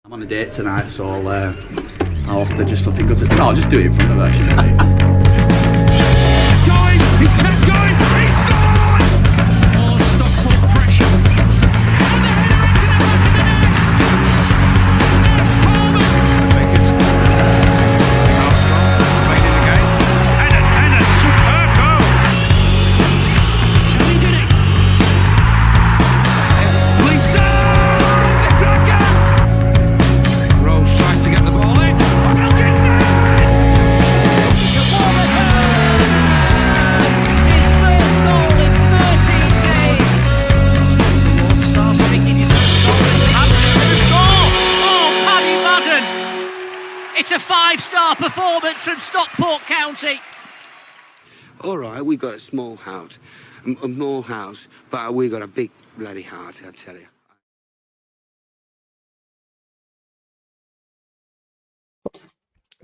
I'm on a date tonight, so I'll have to just fucking go to... No, I'll just do it in front of her, shouldn't I? Going! He's kept going! He's scored! Oh, Stockport pressure. And the header into the back of the net! Coleman! Played in the game. And a superb goal! Johnny did it! Lisa! Rose tries to get the ball in. Wilkinson! It's a 5-star performance from Stockport County. All right, we got a small house, a small house, but we got a big bloody heart, I tell you.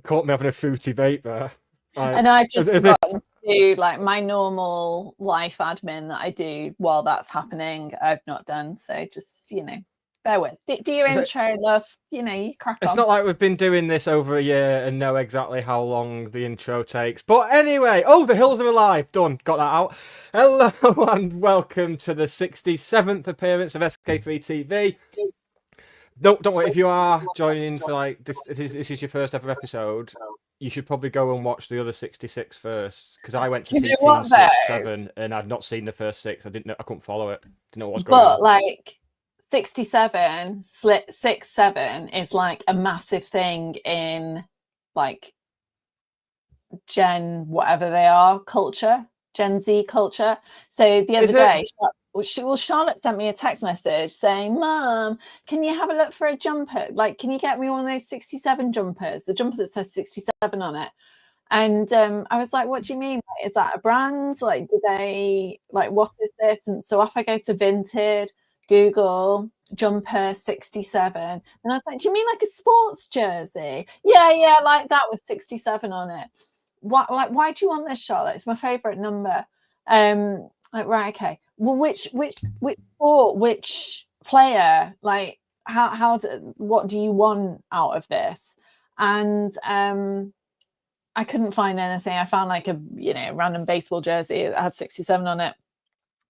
Caught me having a fruity vape there. And I've just forgotten to do like my normal life admin that I do while that's happening. I've not done, so just bear with. Do your intro, love. You crack on. It's not like we've been doing this over a year and know exactly how long the intro takes. But anyway, the Hills are alive. Done. Got that out. Hello and welcome to the 67th appearance of SK3 TV. Don't worry, if you are joining for this is your first ever episode, you should probably go and watch the other 66 first, because I went to see 7 and I'd not seen the first 6. I couldn't follow it. Didn't know what was going on. But 67, 6-7 is like a massive thing in Gen whatever they are culture, Gen Z culture. So the other day, Charlotte sent me a text message saying, "Mum, can you have a look for a jumper? Can you get me one of those 67 jumpers? The jumper that says 67 on it." And I was like, "What do you mean? Is that a brand? Do they what is this?" And so off I go to Vinted, Google jumper 67, and I was like, "Do you mean like a sports jersey?" Yeah, like that with 67 on it. What? Why do you want this, Charlotte? It's my favorite number. Right, okay. Well, which sport, which player? What do you want out of this? And I couldn't find anything. I found a random baseball jersey that had 67 on it,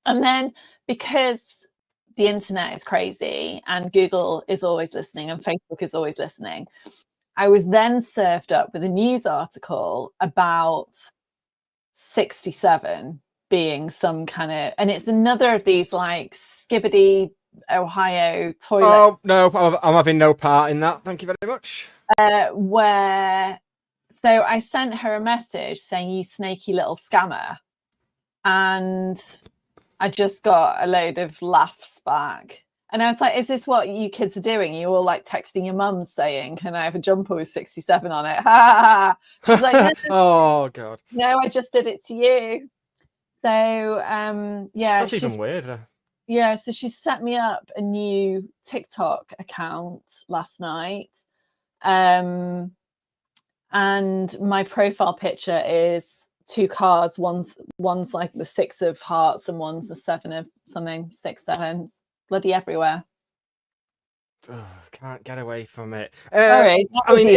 and then because the internet is crazy and Google is always listening and Facebook is always listening, I was then served up with a news article about 67 being some kind of, and it's another of these Skibbity Ohio toilet. Oh no, I'm having no part in that. Thank you very much. So I sent her a message saying, "You snaky little scammer," and I just got a load of laughs back. And I was like, "Is this what you kids are doing? You all texting your mums saying, 'Can I have a jumper with 67 on it?'" Ha ha ha. She's like, "Oh God, no, I just did it to you." So that's even weirder. Yeah, so she set me up a new TikTok account last night, and my profile picture is 2 cards. One's the 6 of hearts and one's the 7 of something. 6, 7, bloody everywhere. Can't get away from it. Sorry, I mean,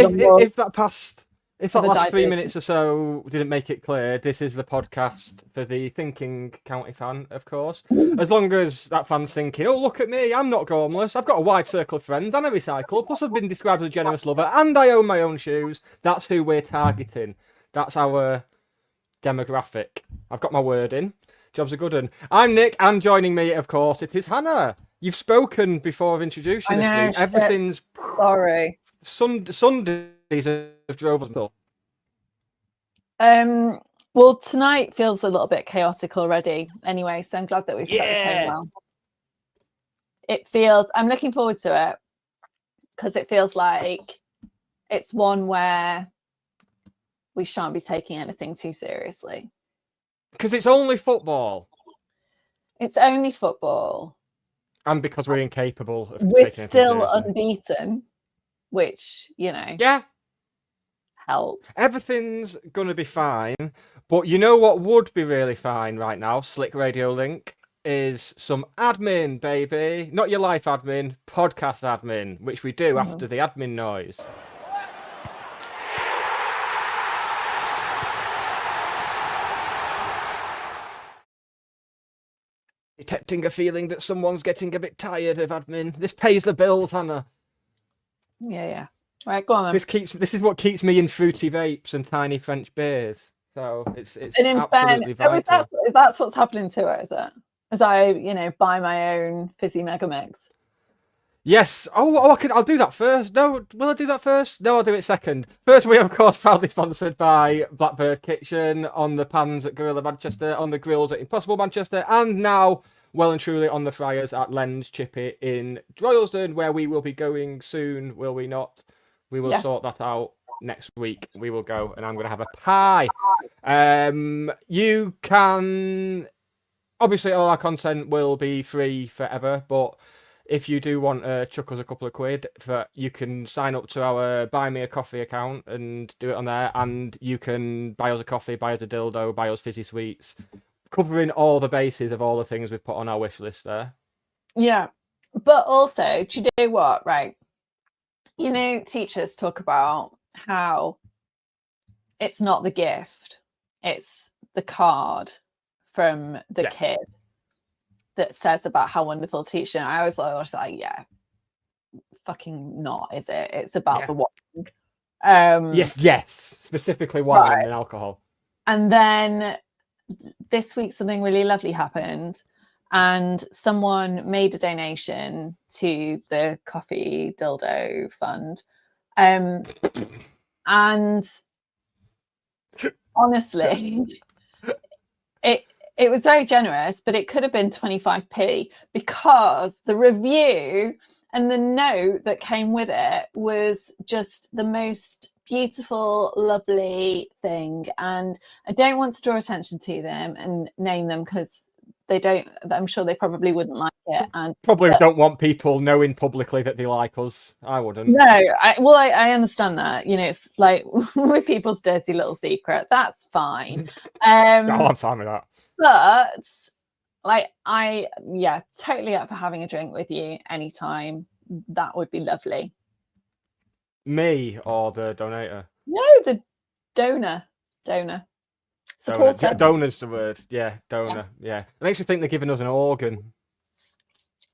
if that last 3 minutes or so didn't make it clear, this is the podcast for the thinking county fan, of course. As long as that fan's thinking, "Oh, look at me, I'm not homeless, I've got a wide circle of friends and I recycle, plus I've been described as a generous lover and I own my own shoes," that's who we're targeting. That's our demographic. I've got my word in. Job's a good one. I'm Nick, and joining me, of course, it is Hannah. You've spoken before I've introduced you this week. Everything's... Sorry. Sundays have drove us up. Well, tonight feels a little bit chaotic already anyway, so I'm glad that we've set the tone well. It feels, I'm looking forward to it, because it feels like it's one where we shan't be taking anything too seriously. Because it's only football. It's only football. And because we're incapable of We're taking still anything unbeaten, which, yeah, helps. Everything's going to be fine. But you know what would be really fine right now? Slick Radio Link. is some admin, baby. Not your life admin, podcast admin, which we do after the admin noise. Detecting a feeling that someone's getting a bit tired of admin. This pays the bills, Hannah. Yeah. Right, go on then. This is what keeps me in fruity vapes and tiny French beers. So it's And in absolutely fairness, vital. that's what's happening to it, is it? As I, buy my own fizzy mega mix. Yes. I'll do that first. No, will I do that first? No, I'll do it second. First, we of course proudly sponsored by Blackbird Kitchen, on the pans at Gorilla Manchester, on the grills at Impossible Manchester, and now well and truly on the fryers at Len's Chippy in Droylsden, where we will be going soon. Will we not? We will sort that out next week. We will go, and I'm going to have a pie. You can. Obviously, all our content will be free forever, but if you do want to chuck us a couple of quid, you can sign up to our Buy Me a Coffee account and do it on there, and you can buy us a coffee, buy us a dildo, buy us fizzy sweets, covering all the bases of all the things we've put on our wish list there. Yeah, but also, do you know what, right? Teachers talk about how it's not the gift, it's the card from the kid that says about how wonderful teaching. I was like, yeah, fucking not, is it? It's about the wine. Yes, specifically wine and alcohol. And then this week something really lovely happened, and someone made a donation to the Coffee Dildo Fund. And honestly, it was very generous, but it could have been 25p, because the review and the note that came with it was just the most beautiful, lovely thing. And I don't want to draw attention to them and name them, because I'm sure they probably wouldn't like it. And don't want people knowing publicly that they like us. I wouldn't. No, I understand that. it's like with people's dirty little secret. That's fine. I'm fine with that. But totally up for having a drink with you anytime. That would be lovely. Me or the donator? No, the donor. Supporter. Donor's the word. Yeah, donor. Yeah. It makes you think they're giving us an organ.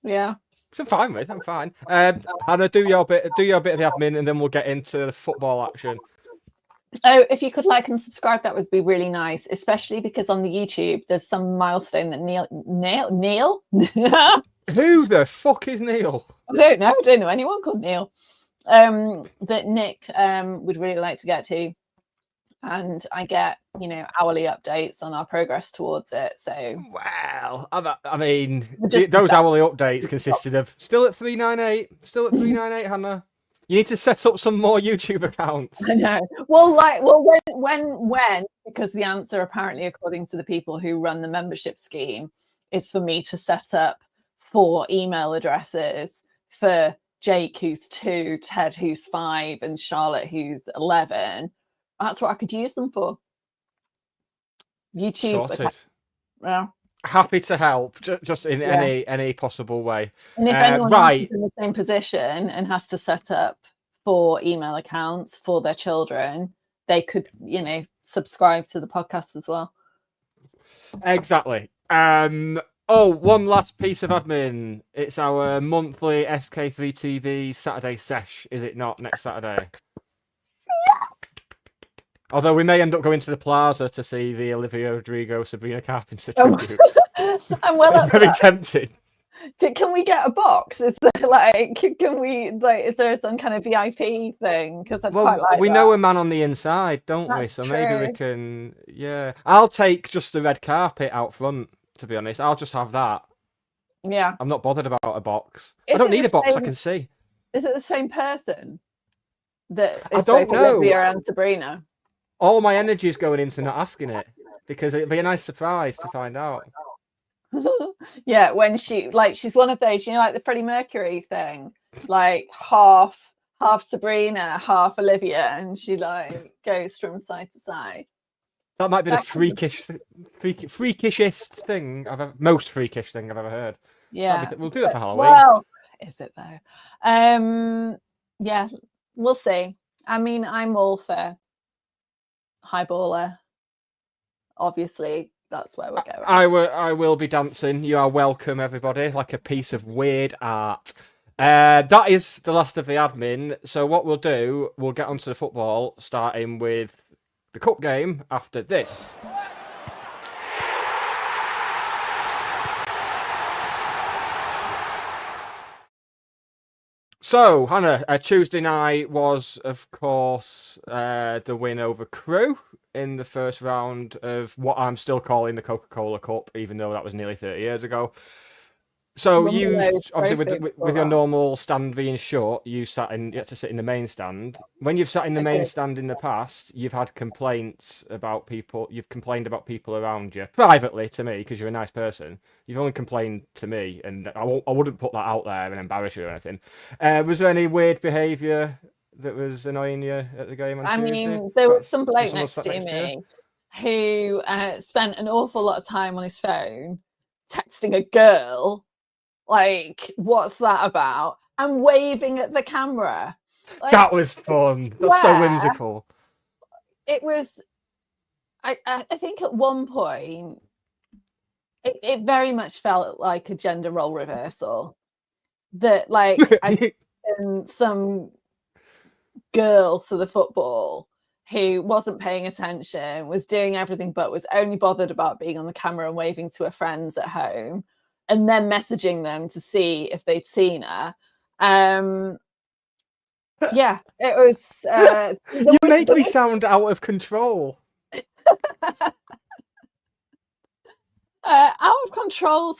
Yeah. Which I'm fine with. I'm fine. Hannah, do your bit of the admin, and then we'll get into the football action. Oh, if you could like and subscribe, that would be really nice, especially because on the YouTube there's some milestone that Neil Who the fuck is Neil? I don't know anyone called Neil, that Nick would really like to get to, and I get hourly updates on our progress towards it. So well, I mean those hourly updates consisted of still at 398 Hannah. You need to set up some more YouTube accounts. I know. When, because the answer, apparently, according to the people who run the membership scheme, is for me to set up 4 email addresses for Jake, who's 2, Ted, who's 5, and Charlotte, who's 11. That's what I could use them for. YouTube. Sorted. Well, happy to help, just in any possible way. And if anyone is in the same position and has to set up 4 email accounts for their children, they could, subscribe to the podcast as well. Exactly. One last piece of admin. It's our monthly SK3 TV Saturday sesh, is it not, next Saturday? Although we may end up going to the Plaza to see the Olivia Rodrigo Sabrina Carpenter tribute. I'm well. It's very tempting. Can we get a box? Is there is there some kind of VIP thing? Because quite like we that. know a man on the inside, don't we? That's So true. maybe we can. Yeah, I'll take just the red carpet out front. To be honest, I'll just have that. Yeah, I'm not bothered about a box. I don't need a box. I can see. Is it the same person that is I don't both know. Olivia and Sabrina? All my energy is going into not asking it, because it'd be a nice surprise to find out. Yeah, when she's one of those, like the Freddie Mercury thing, like half Sabrina, half Olivia, and she goes from side to side. That might be the That- freakishest thing most freakish thing I've ever heard. Yeah. We'll do that for Halloween. Well, is it though? Yeah, we'll see. I mean, I'm all for highballer. Obviously, that's where we're going. I will be dancing. You are welcome, everybody, like a piece of weird art. That is the last of the admin. So what we'll do, we'll get onto the football, starting with the cup game after this. So, Hannah, Tuesday night was, of course, the win over Crewe in the first round of what I'm still calling the Coca-Cola Cup, even though that was nearly 30 years ago. So you, obviously, with your normal stand being short, you had to sit in the main stand. When you've sat in the main stand in the past, you've had complaints about people. You've complained about people around you privately to me because you're a nice person. You've only complained to me, and I wouldn't put that out there and embarrass you or anything. Was there any weird behaviour that was annoying you at the game on Tuesday? Mean, there was some bloke next to me who spent an awful lot of time on his phone texting a girl. Like, what's that about? And waving at the camera. Like, that was fun. That's so whimsical. It was. I think at one point, it very much felt like a gender role reversal. That like I some girl to the football who wasn't paying attention, was doing everything but was only bothered about being on the camera and waving to her friends at home. And then messaging them to see if they'd seen her. Yeah, it was. You make me sound out of control. Out of control.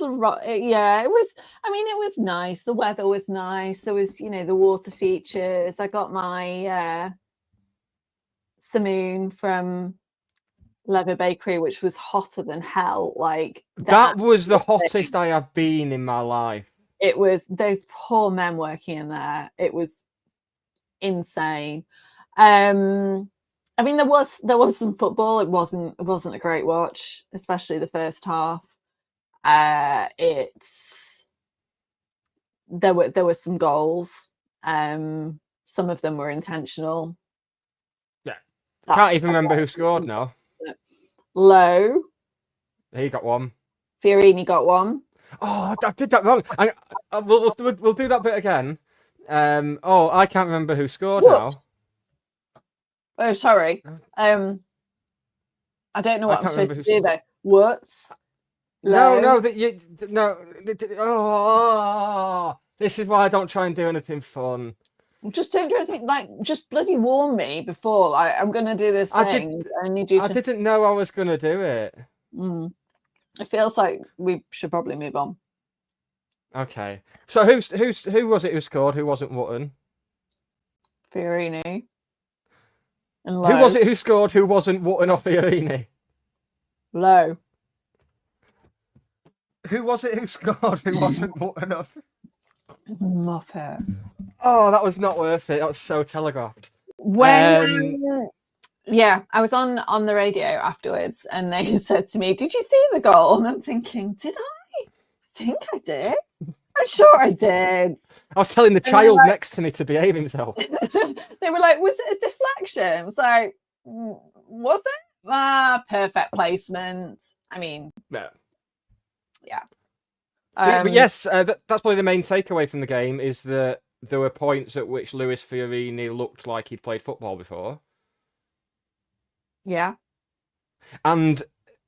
Yeah, it was. I mean, it was nice. The weather was nice. There was, the water features. I got my simoon from Leather Bakery, which was hotter than hell. Like that was the hottest I have been in my life. It was those poor men working in there. It was insane. I mean, there was some football. It wasn't a great watch, especially the first half. There were some goals. Some of them were intentional. Yeah, can't even remember who scored now. Low. He got one. Fiorini got one. Oh, I did that wrong. We'll do that bit again. I can't remember who scored now. Oh, sorry. I don't know what I'm supposed to do though. What's? No. This is why I don't try and do anything fun. Just don't do anything. Like, just bloody warn me before. Like, I'm gonna do this thing. I need you. I didn't know I was gonna do it. It feels like we should probably move on. Okay. So who was it who scored? Who wasn't Wootton? Fiorini. And Low. Who was it who scored? Who wasn't Wootton or Fiorini? Low. Who was it who scored? Who wasn't Wootton or? Muppet. Oh, that was not worth it. That was so telegraphed. Yeah, I was on the radio afterwards, and they said to me, "Did you see the goal?" And I'm thinking, "Did I? I think I did. I'm sure I did." I was telling the child next to me to behave himself. They were like, "Was it a deflection?" I was like, "Was it?" Perfect placement. I mean, yeah. But yes, that's probably the main takeaway from the game is that there were points at which Luis Fiorini looked like he'd played football before. Yeah. And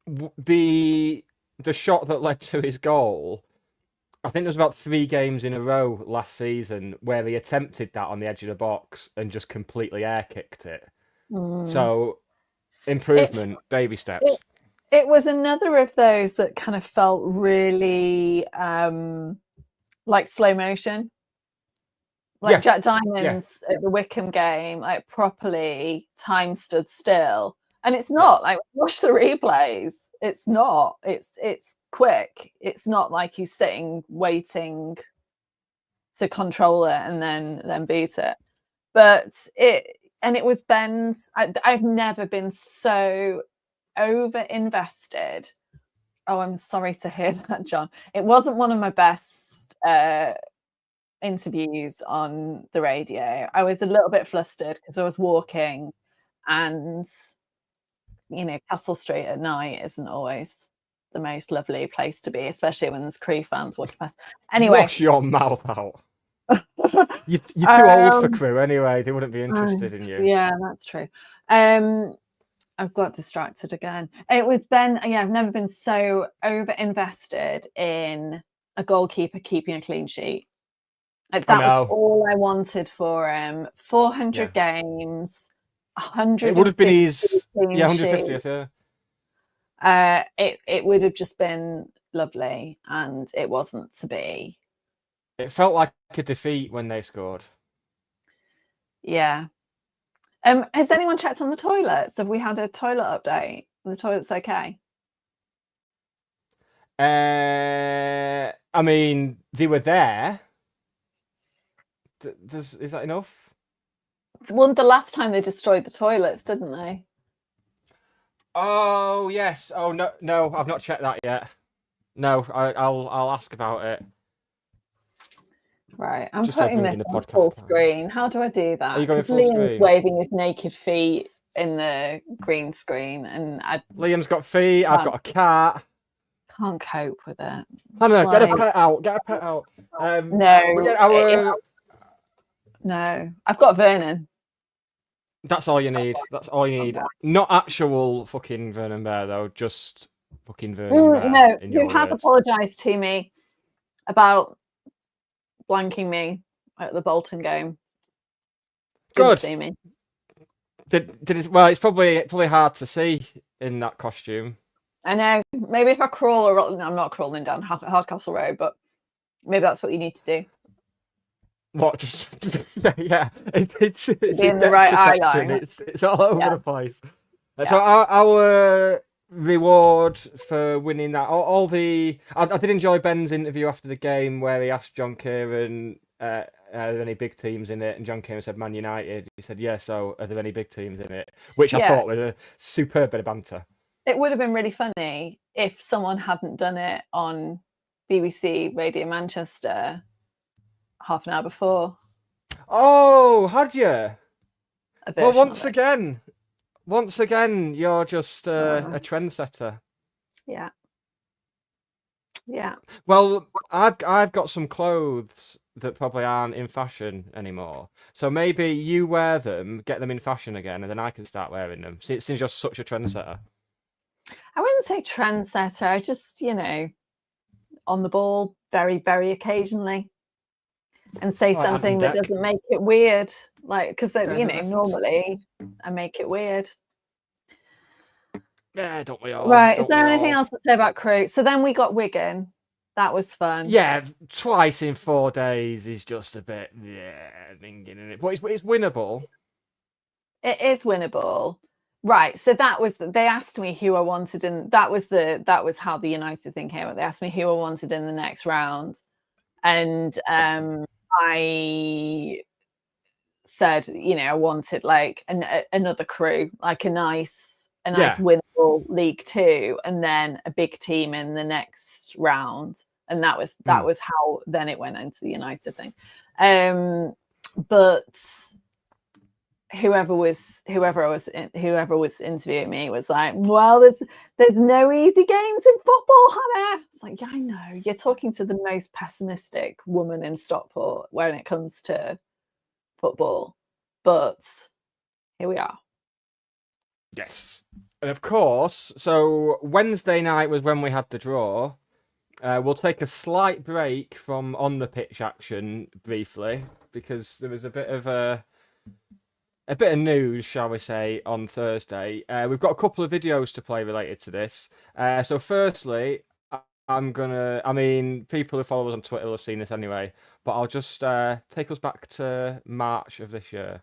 the shot that led to his goal, I think there was about 3 games in a row last season where he attempted that on the edge of the box and just completely air kicked it. So, improvement, baby steps. It was another of those that kind of felt really like slow motion. Like Jack Diamond's at the Wickham game, like properly time stood still. And it's not like watch the replays. It's not. It's quick. It's not like he's sitting waiting to control it and then beat it. But it was Ben's. I've never been so over invested. Oh, I'm sorry to hear that, John. It wasn't one of my best interviews on the radio. I was a little bit flustered because I was walking, and Castle Street at night isn't always the most lovely place to be, especially when there's Crewe fans walking past. Anyway, wash your mouth out. You're too old for Crewe anyway. They wouldn't be interested in you. Yeah, that's true. I've got distracted again. It was I've never been so over invested in a goalkeeper keeping a clean sheet. That was all I wanted for 400 games, 100. It would have been his 150th. Yeah. It would have just been lovely, and it wasn't to be. It felt like a defeat when they scored. Yeah. Has anyone checked on the toilets? Have we had a toilet update? The toilet's okay? I mean, they were there. Is that enough? Well, the last time they destroyed the toilets, didn't they? Oh yes. Oh no, I've not checked that yet. No, I'll ask about it. Right, I'm just putting this on full screen. How do I do that? Are you going full Liam's screen? Waving his naked feet in the green screen, and Liam's got feet. I've got a cat. Can't cope with it. I know. Get a pet out. Get a pet out. No, I've got Vernon. That's all you need. That's all you need. Not actual fucking Vernon Bear though. Just fucking Vernon Bear. No, who has apologised to me about blanking me at the Bolton game. Good. See me. Did it? Well, it's probably hard to see in that costume. I know. Maybe if I crawl, I'm not crawling down Hardcastle Road, but maybe that's what you need to do. What? Just yeah. It's in the right eye line. It's all over the place. Yeah. So our reward for winning that, I did enjoy Ben's interview after the game where he asked John Kieran, are there any big teams in it? And John Kieran said Man United. He said, yeah, so are there any big teams in it? Which I thought was a superb bit of banter. It would have been really funny if someone hadn't done it on BBC Radio Manchester half an hour before. Oh, had you? Well, once again, you're just a trendsetter. Yeah. Yeah. Well, I've got some clothes that probably aren't in fashion anymore. So maybe you wear them, get them in fashion again, and then I can start wearing them. Since you're such a trendsetter. I wouldn't say trendsetter. I just, on the ball very, very occasionally. And say something that doesn't make it weird. Like, because, normally I make it weird. Yeah, don't we all? Right, is there anything else to say about Crewe? So then we got Wigan. That was fun. Yeah, twice in 4 days is just a bit, thinking in it. But it's winnable. It is winnable. Right, so they asked me who I wanted in, that was how the United thing came up. They asked me who I wanted in the next round. And I said, I wanted like another Crewe, like a nice winnable League Two, and then a big team in the next round. And that was how then it went into the United thing. But whoever was interviewing me was like, well, there's no easy games in football, Hannah. It's like, yeah, I know. You're talking to the most pessimistic woman in Stockport when it comes to football. But here we are. Yes. And of course, so Wednesday night was when we had the draw. We'll take a slight break from on the pitch action briefly because there was a bit of news, shall we say, on Thursday. We've got a couple of videos to play related to this. So firstly, people who follow us on Twitter will have seen this anyway, but I'll just take us back to March of this year.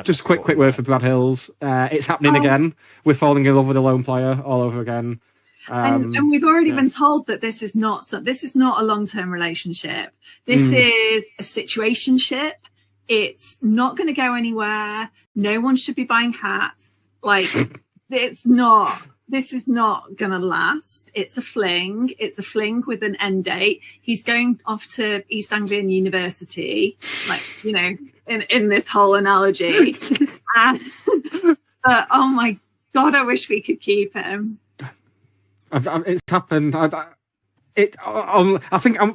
Just a quick word for Brad Hills. It's happening again. We're falling in love with a lone player all over again. And we've already been told that this is not a long-term relationship. This is a situationship. It's not going to go anywhere. No one should be buying hats. Like, this is not gonna last. It's a fling. It's a fling with an end date. He's going off to East Anglian University, like, you know, in this whole analogy. But oh my God, I wish we could keep him. It's happened. I think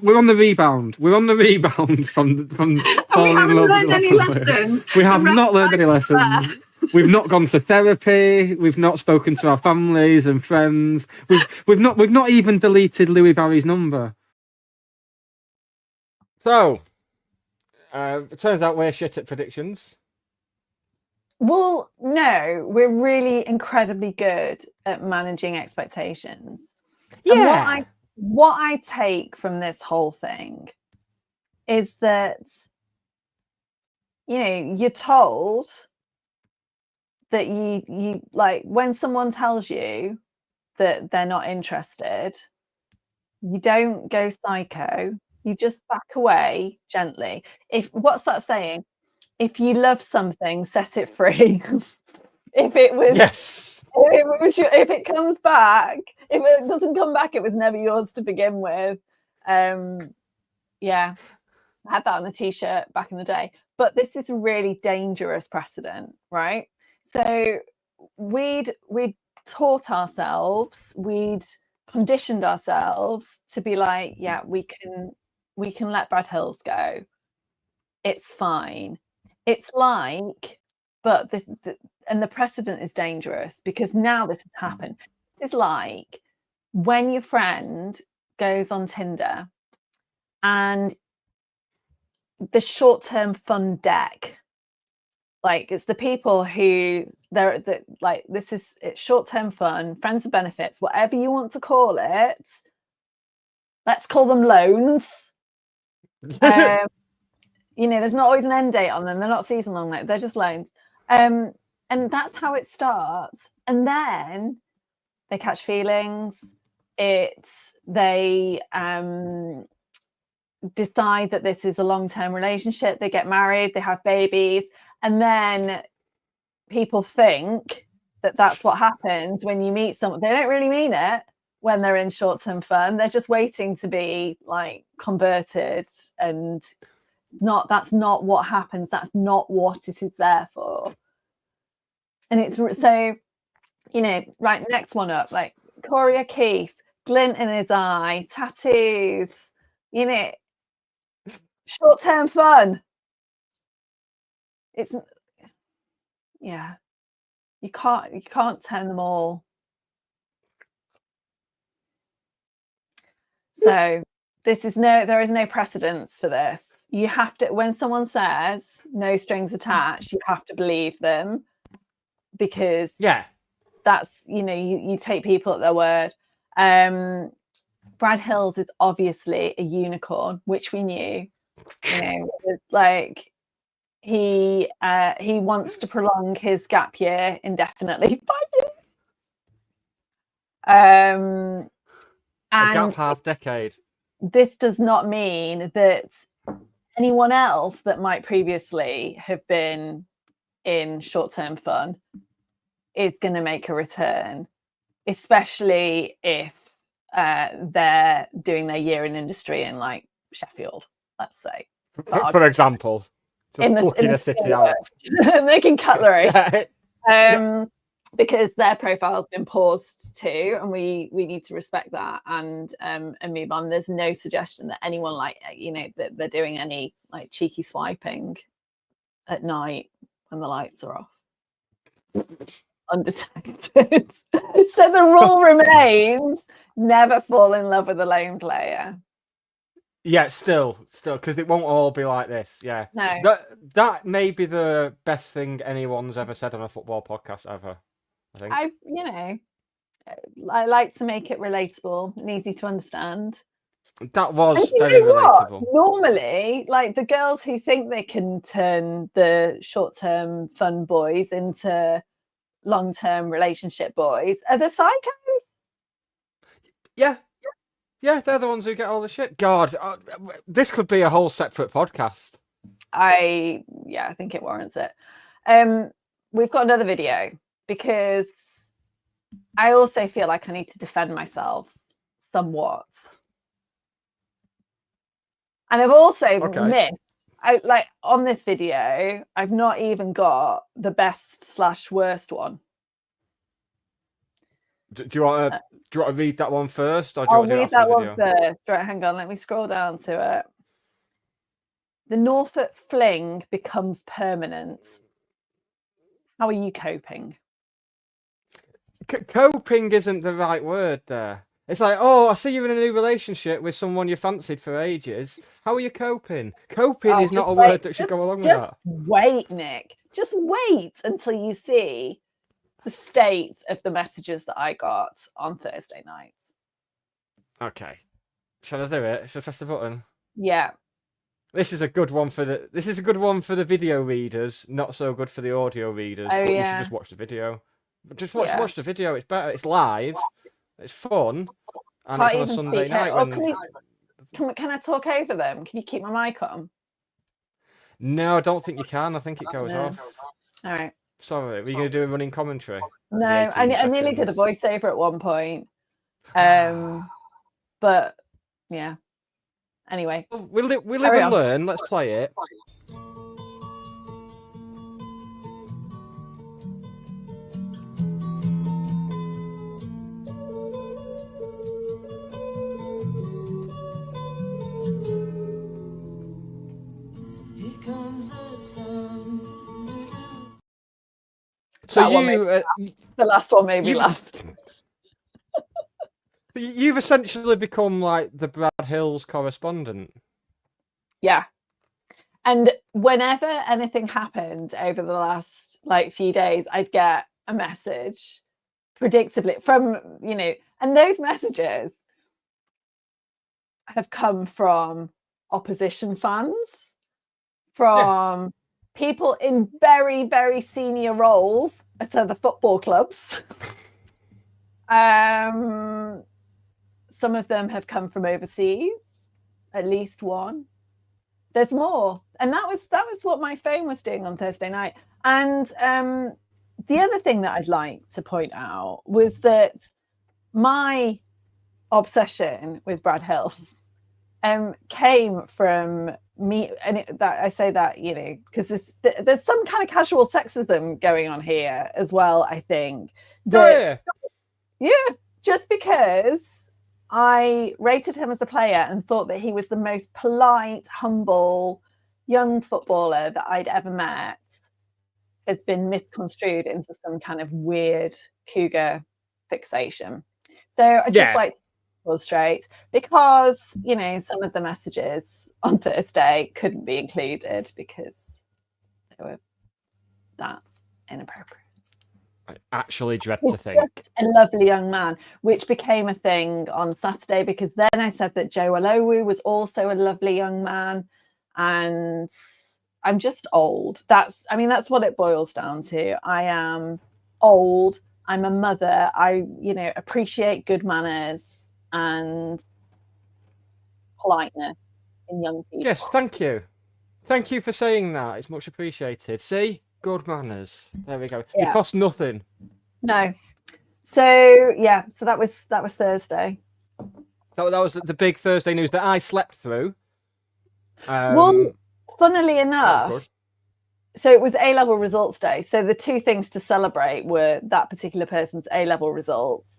we're on the rebound. We're on the rebound from falling in love. Learned any lessons. We have not learned any lessons. We've not gone to therapy. We've not spoken to our families and friends. We've not even deleted Louis Barry's number. So, it turns out we're shit at predictions. Well, no, we're really incredibly good at managing expectations. Yeah. And what I take from this whole thing is that, you know, you're told that you like, when someone tells you that they're not interested, you don't go psycho. You just back away gently. What's that saying? If you love something, set it free. If it comes back, if it doesn't come back, it was never yours to begin with. Yeah, I had that on a t-shirt back in the day. But this is a really dangerous precedent, right? So we'd taught ourselves, we'd conditioned ourselves to be like, yeah, we can let Brad Hills go. It's fine. It's like, but and the precedent is dangerous because now this has happened. It's like when your friend goes on Tinder and the short-term fun deck, like it's the people who it's short-term fun, friends with benefits, whatever you want to call it. Let's call them loans. You know, there's not always an end date on them. They're not season long, like they're just loans. And that's how it starts. And then they catch feelings. They decide that this is a long-term relationship. They get married, they have babies. And then people think that that's what happens when you meet someone. They don't really mean it when they're in short-term fun. They're just waiting to be like converted, and that's not what happens. That's not what it is there for. And it's so, you know, right, next one up, like Corey O'Keefe, glint in his eye, tattoos, you know, short-term fun. It's, yeah, you can't turn them all. So there is no precedence for this. You have to, when someone says no strings attached, you have to believe them, because that's, you know, you take people at their word. Brad Hills is obviously a unicorn, which we knew. You know, like he wants to prolong his gap year indefinitely. 5 years. A gap half decade. This does not mean that anyone else that might previously have been in short-term fun is going to make a return, especially if they're doing their year in industry in like Sheffield, let's say. For example, just looking a city out. Making cutlery. Because their profile's been paused too, and we need to respect that and move on. There's no suggestion that anyone, like, you know, that they're doing any like cheeky swiping at night when the lights are off undetected. So the rule remains: never fall in love with a lone player. Yeah, still, because it won't all be like this. Yeah, no, that may be the best thing anyone's ever said on a football podcast ever. I think. I like to make it relatable and easy to understand. That was very relatable. Normally, like the girls who think they can turn the short-term fun boys into long-term relationship boys are the psychos. Yeah, they're the ones who get all the shit. God, this could be a whole separate podcast. I think it warrants it. We've got another video because I also feel like I need to defend myself somewhat. And I've also missed, on this video, I've not even got the best/worst one. Do you want to read that one first, or do you I'll want to do it read after that the one video? first. Right, hang on, let me scroll down to it. The Norfolk fling becomes permanent. How are you coping? Coping isn't the right word there. It's like, oh, I see you're in a new relationship with someone you fancied for ages. How are you coping? Coping is not a word that should go along with that. Just wait, Nick. Just wait until you see the state of the messages that I got on Thursday night. Okay. Shall I do it? Shall I press the button? Yeah. This is a good one for the video readers, not so good for the audio readers. Oh, but yeah. you should just watch the video. Just watch the video. It's better. It's live. It's fun. And Can't it's on a even Sunday speak night. Can I talk over them? Can you keep my mic on? No, I don't think you can. I think it goes No. off. All right. Sorry, were you going to do a running commentary? No, I nearly did a voiceover at one point. But yeah. Anyway. We live and learn. Let's play it. So the last one made me laugh. You've essentially become like the Brad Hills correspondent. Yeah. And whenever anything happened over the last few days, I'd get a message predictably from, and those messages have come from opposition fans, from people in very, very senior roles at other football clubs. Some of them have come from overseas, at least one. There's more. And that was what my phone was doing on Thursday night. And the other thing that I'd like to point out was that my obsession with Brad Hills came from me, and I say that, because there's some kind of casual sexism going on here as well, I think. Just because I rated him as a player and thought that he was the most polite, humble young footballer that I'd ever met has been misconstrued into some kind of weird cougar fixation. So I just like to illustrate, because some of the messages on Thursday couldn't be included because they were that's inappropriate. I actually dread He's to think. Just a lovely young man, which became a thing on Saturday, because then I said that Joe Olowu was also a lovely young man, and I'm just old. That's what it boils down to. I am old. I'm a mother. I, appreciate good manners and politeness in young people. Yes, thank you. Thank you for saying that. It's much appreciated. See? Good manners. There we go. Yeah. It costs nothing. No. So that was Thursday. That was the big Thursday news that I slept through. Well, funnily enough, so it was A-level results day. So the two things to celebrate were that particular person's A-level results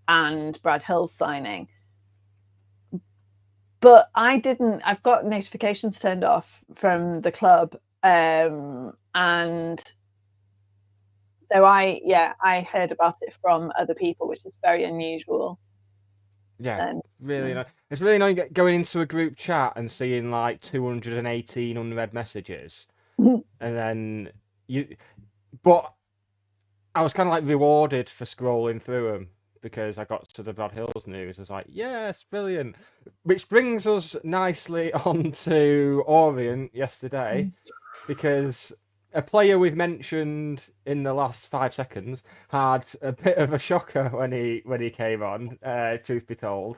and Brad Hill's signing. But I've got notifications turned off from the club. And so I heard about it from other people, which is very unusual. Yeah, really nice. It's really annoying going into a group chat and seeing like 218 unread messages, and then but I was kind of like rewarded for scrolling through them because I got to the Brad Hills news. I was like, yes, brilliant. Which brings us nicely on to Orient yesterday, because a player we've mentioned in the last 5 seconds had a bit of a shocker when he came on, truth be told.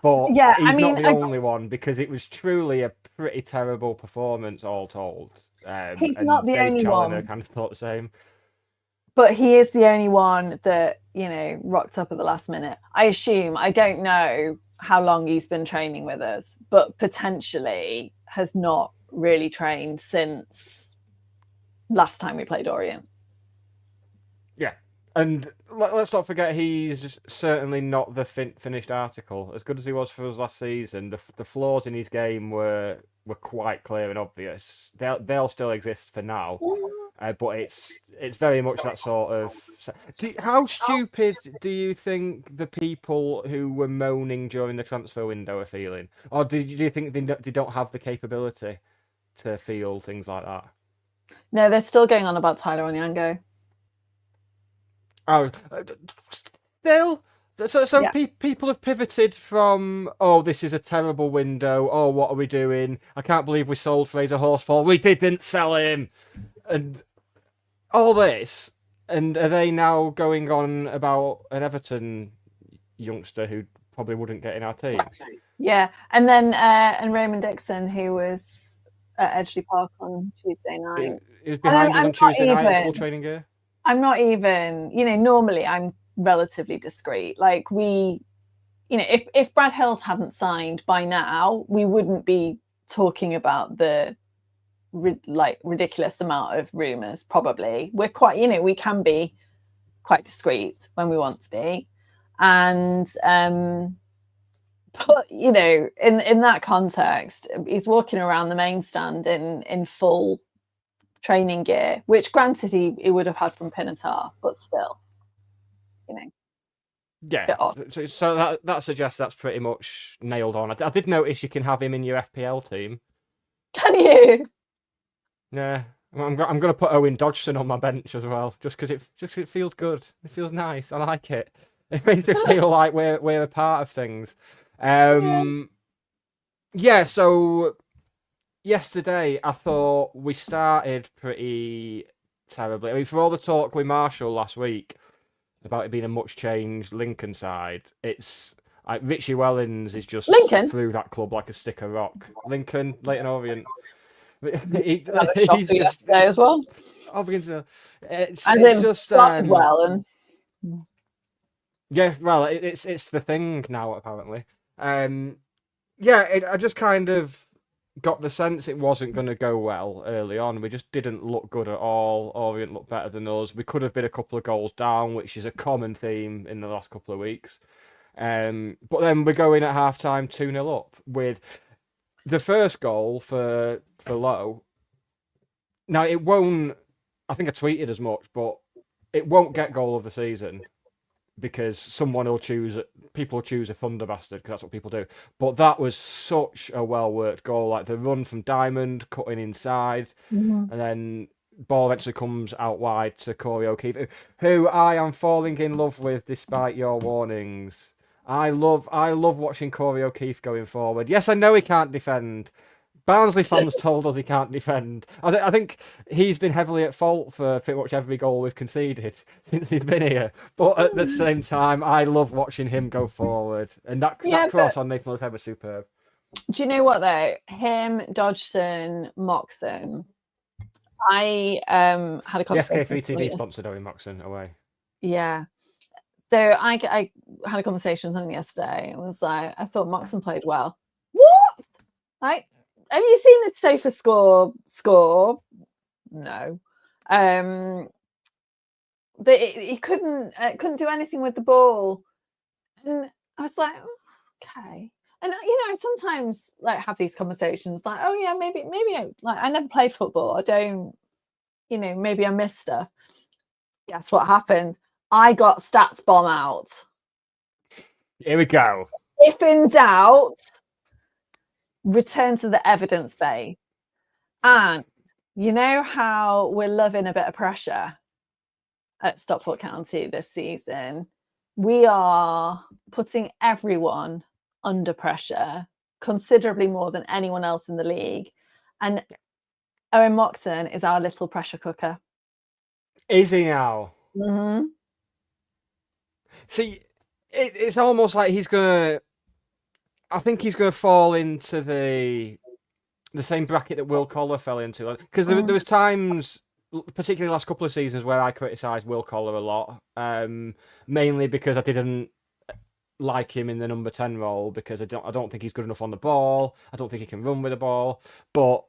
But he's not the only one, because it was truly a pretty terrible performance all told. He's not the only one. Kind of thought the same. But he is the only one that, rocked up at the last minute. I assume, I don't know how long he's been training with us, but potentially has not really trained since last time we played Orient. Yeah. And let's not forget, he's certainly not the finished article. As good as he was for us last season, the flaws in his game were quite clear and obvious. They'll still exist for now, but it's very much that sort of. How stupid do you think the people who were moaning during the transfer window are feeling, or do you think they don't have the capability to feel things like that? No, they're still going on about Tyler Onyango. Oh, still. So Yeah. people have pivoted from, oh, this is a terrible window. Oh, what are we doing? I can't believe we sold Fraser Horsfall. We didn't sell him, and all this. And are they now going on about an Everton youngster who probably wouldn't get in our team? Yeah, and then and Raymond Dixon, who was at Edgeley Park on Tuesday night. He was behind us I'm on Tuesday not night in full even- training gear. I'm not even, normally I'm relatively discreet. Like if Brad Hills hadn't signed by now, we wouldn't be talking about the ridiculous amount of rumours. Probably we're quite, we can be quite discreet when we want to be, and but in that context, he's walking around the main stand in full training gear, which granted he would have had from Pinatar, but still, Yeah, bit odd. so that suggests that's pretty much nailed on. I did notice you can have him in your FPL team. Can you? Yeah, I'm going to put Owen Dodgson on my bench as well, just because it feels good. It feels nice. I like it. It makes me feel like we're a part of things. Yeah. So yesterday I thought we started pretty terribly. I mean, for all the talk with Marshall last week about it being a much changed Lincoln side, it's like Richie Wellens is just Lincoln? through that club like a stick of rock. Lincoln, Leighton Orient. He's just yesterday as well. It's just started well, and yeah, well, it's the thing now apparently. I just kind of got the sense it wasn't going to go well early on. We just didn't look good at all. Orient looked better than us. We could have been a couple of goals down, which is a common theme in the last couple of weeks. But then we're going at half-time 2-0 up with the first goal for Lowe. Now, it won't... I think I tweeted as much, but it won't get goal of the season because people will choose a Thunder bastard, because that's what people do. But that was such a well-worked goal. Like the run from Diamond, cutting inside, and then ball eventually comes out wide to Corey O'Keefe, who I am falling in love with despite your warnings. I love watching Corey O'Keefe going forward. Yes, I know he can't defend. Barnsley fans told us he can't defend. I think he's been heavily at fault for pretty much every goal we've conceded since he's been here. But at the same time, I love watching him go forward. And that cross on Nathan Lefebvre was superb. Do you know what though? Him, Dodgson, Moxon. I had a conversation. The SK3 TV sponsored Owen Moxon away. Yeah. So I had a conversation with someone yesterday and was like, I thought Moxon played well. What? Like, have you seen the Sofa score? No. He couldn't do anything with the ball. And I was like, okay. And I sometimes like have these conversations like, oh yeah, maybe I never played football. I don't, maybe I missed stuff. Guess what happened? I got stats bomb out. Here we go. If in doubt, return to the evidence base. And you know how we're loving a bit of pressure at Stockport County this season? We are putting everyone under pressure, considerably more than anyone else in the league. And Owen Moxon is our little pressure cooker. Is he now? Mm-hmm. See, it's almost like I think he's going to fall into the same bracket that Will Collar fell into. Because there was times particularly last couple of seasons where I criticised Will Collar a lot, mainly because I didn't like him in the number 10 role because I don't think he's good enough on the ball. I don't think he can run with the ball, but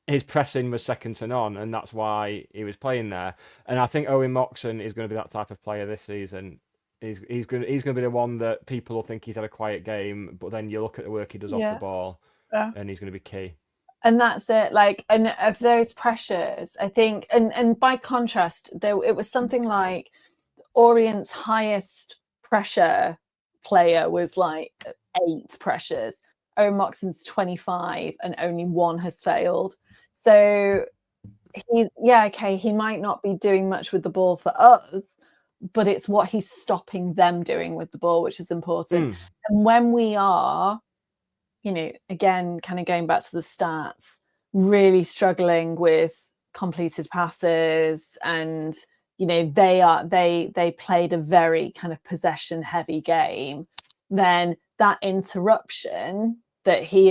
his pressing was second to none, and that's why he was playing there. And I think Owen Moxon is going to be that type of player this season. He's going to be the one that people will think he's had a quiet game, but then you look at the work he does off the ball, and he's going to be key. And that's it. Like, and of those pressures, I think, and by contrast, it was something like Orient's highest pressure player was like 8 pressures. Owen Moxon's 25, and only 1 has failed. So he might not be doing much with the ball for us, but it's what he's stopping them doing with the ball, which is important. And when we are, again, kind of going back to the stats, really struggling with completed passes, and they played a very kind of possession heavy game, then that intervention that he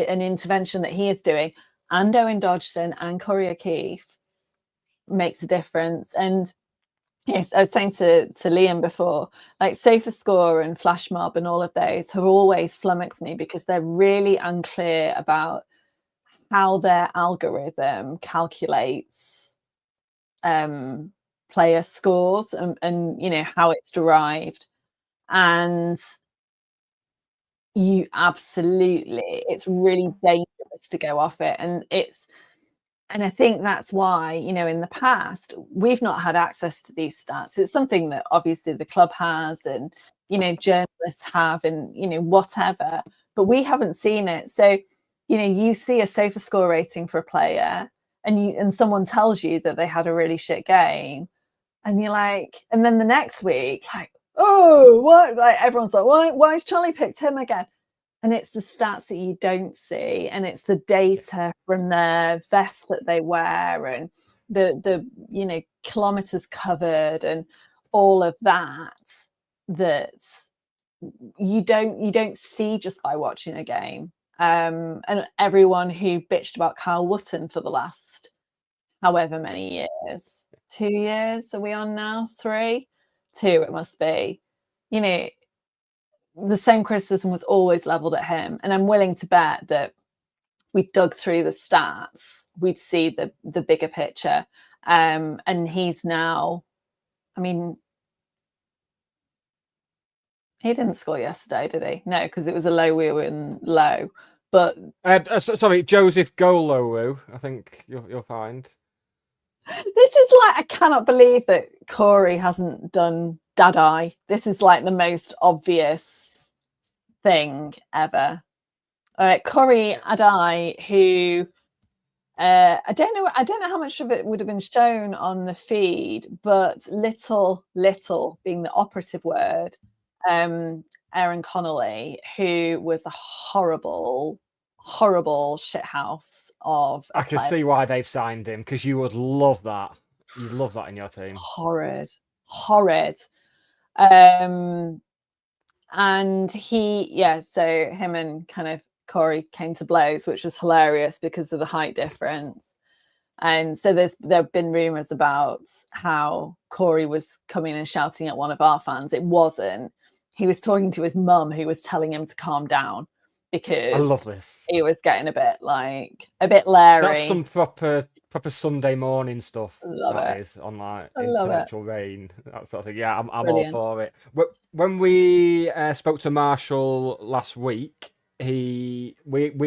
is doing, and Owen Dodgson and Corey O'Keefe, makes a difference. And yes, I was saying to Liam before, like SofaScore and Flash Mob and all of those have always flummoxed me because they're really unclear about how their algorithm calculates player scores and how it's derived. And it's really dangerous to go off it. And I think that's why, in the past, we've not had access to these stats. It's something that obviously the club has, and, journalists have, and, whatever, but we haven't seen it. So, you see a SofaScore rating for a player, and someone tells you that they had a really shit game, and you're like, and then the next week, like, oh, what? Like, everyone's like, why's Charlie picked him again? And it's the stats that you don't see, and it's the data from their vests that they wear, and the kilometers covered, and all of that you don't see just by watching a game. And everyone who bitched about Kyle Wootton for the last however many years, 2 years, are we on now? 3? 2 it must be. The same criticism was always leveled at him, and I'm willing to bet that we dug through the stats, we'd see the bigger picture. And he's now, he didn't score yesterday, did he? No, because it was a low. We were in low, but sorry, Joseph Golowu, I think you'll find. This is like, I cannot believe that Corey hasn't done Dad-Eye. This is like the most obvious thing ever. Corey Adai, who I don't know how much of it would have been shown on the feed, but little being the operative word, Aaron Connolly, who was a horrible shithouse of I can see why they've signed him, because you would love that. You'd love that in your team. Horrid. And so him and kind of Corey came to blows, which was hilarious because of the height difference. And so there have been rumours about how Corey was coming and shouting at one of our fans. It wasn't. He was talking to his mum, who was telling him to calm down, because I love this. He was getting a bit Larry. That's some proper Sunday morning stuff. Love that it. is on like I love intellectual rain, that sort of thing. Yeah, I'm all for it. When we spoke to Marshall last week, we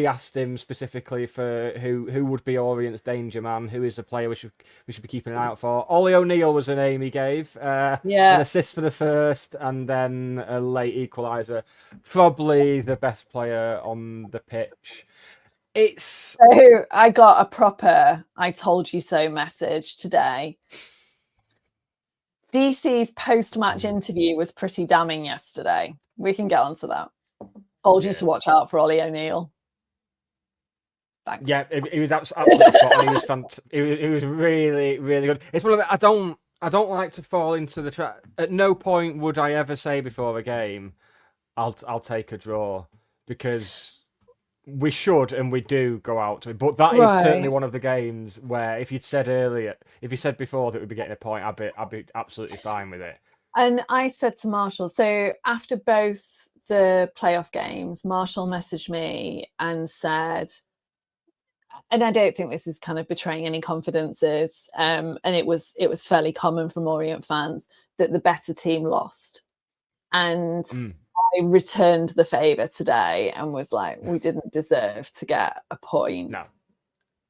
asked him specifically for who would be Orient's danger man, who is the player we should be keeping an eye out for. Ollie O'Neill was the name he gave. An assist for the first, and then a late equaliser. Probably the best player on the pitch. So I got a proper "I told you so" message today. DC's post-match interview was pretty damning yesterday. We can get onto that. Told you to watch out for Ollie O'Neill. Thanks. Yeah, he was absolutely spot on. He was really, really good. It's one of the, I don't like to fall into the trap. At no point would I ever say before a game, I'll take a draw, because we should and we do go out to it. But that is certainly one of the games where if you said before that we'd be getting a point, I'd be absolutely fine with it. And I said to Marshall, so after both the playoff games, Marshall messaged me and said, and I don't think this is kind of betraying any confidences, and it was fairly common from Orient fans, that the better team lost. And I returned the favour today and was like, we didn't deserve to get a point. No.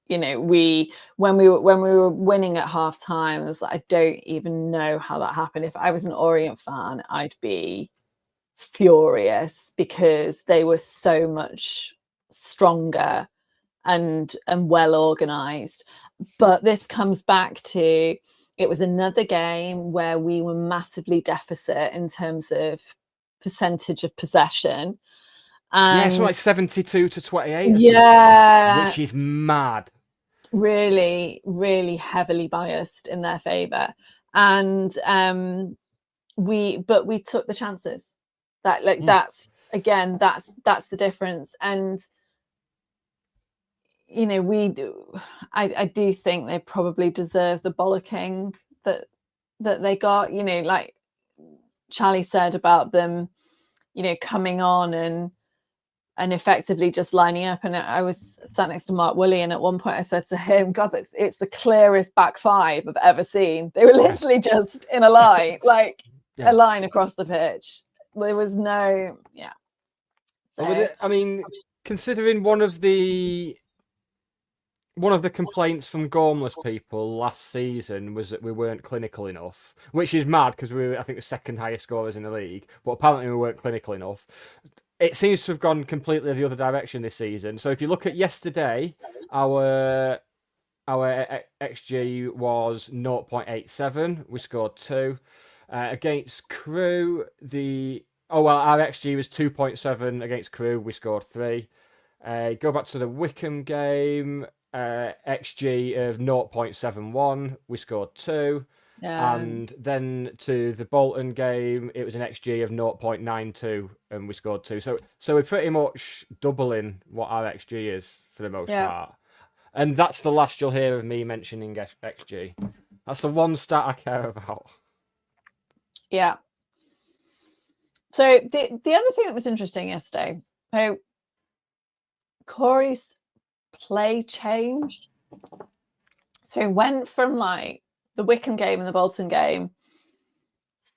You know, when we were winning at half time, I was like, I don't even know how that happened. If I was an Orient fan, I'd be furious because they were so much stronger and well organised. But this comes back to, it was another game where we were massively deficit in terms of percentage of possession. Yeah, so like 72 to 28. Yeah, which is mad. Really, really heavily biased in their favour, and we took the chances. That's the difference. And you know, I do think they probably deserve the bollocking that they got. You know, like Charlie said about them, you know, coming on and effectively just lining up. And I was sat next to Mark Woolley, and at one point I said to him, God, it's the clearest back five I've ever seen. They were literally just in a line, like a line across the pitch. There was no, So, I mean, considering one of the complaints from Gormless people last season was that we weren't clinical enough, which is mad because we were, I think, the second highest scorers in the league, but apparently we weren't clinical enough. It seems to have gone completely the other direction this season. So if you look at yesterday, our XG was 0.87. We scored 2. Against Crewe, our XG was 2.7 against Crewe. We scored 3. Go back to the Wickham game, XG of 0.71. We scored 2. And then to the Bolton game, it was an XG of 0.92 and we scored 2. So we're pretty much doubling what our XG is for the most part. And that's the last you'll hear of me mentioning XG. That's the one stat I care about. Yeah. So the other thing that was interesting yesterday, how Corey's play changed. So he went from like the Wickham game and the Bolton game,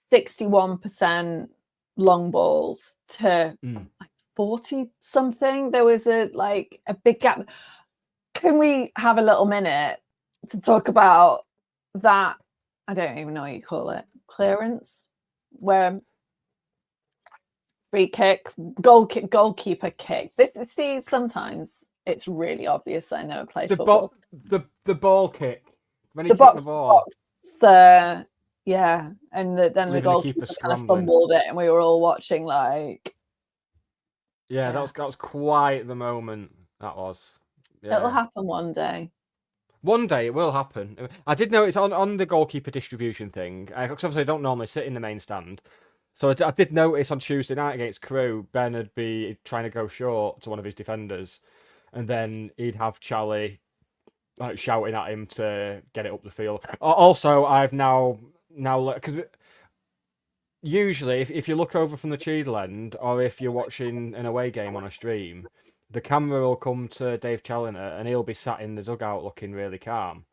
61% long balls to like 40 something. There was a big gap. Can we have a little minute to talk about that? I don't even know what you call it. Clearance, where free kick, goalkeeper kick. See, sometimes it's really obvious that I never played football. The ball kick. When he the kicked box, the ball. and then the goalkeeper kind of scrambling. fumbled it, and we were all watching like. Yeah, that was quite the moment. That was. Yeah. It'll happen one day. One day it will happen. I did notice on the goalkeeper distribution thing, because obviously I don't normally sit in the main stand. So I did notice on Tuesday night against Crewe, Ben would be trying to go short to one of his defenders, and then he'd have Charlie shouting at him to get it up the field. Also, I've now because usually if you look over from the Cheadle end, or if you're watching an away game on a stream, the camera will come to Dave Challoner and he'll be sat in the dugout looking really calm.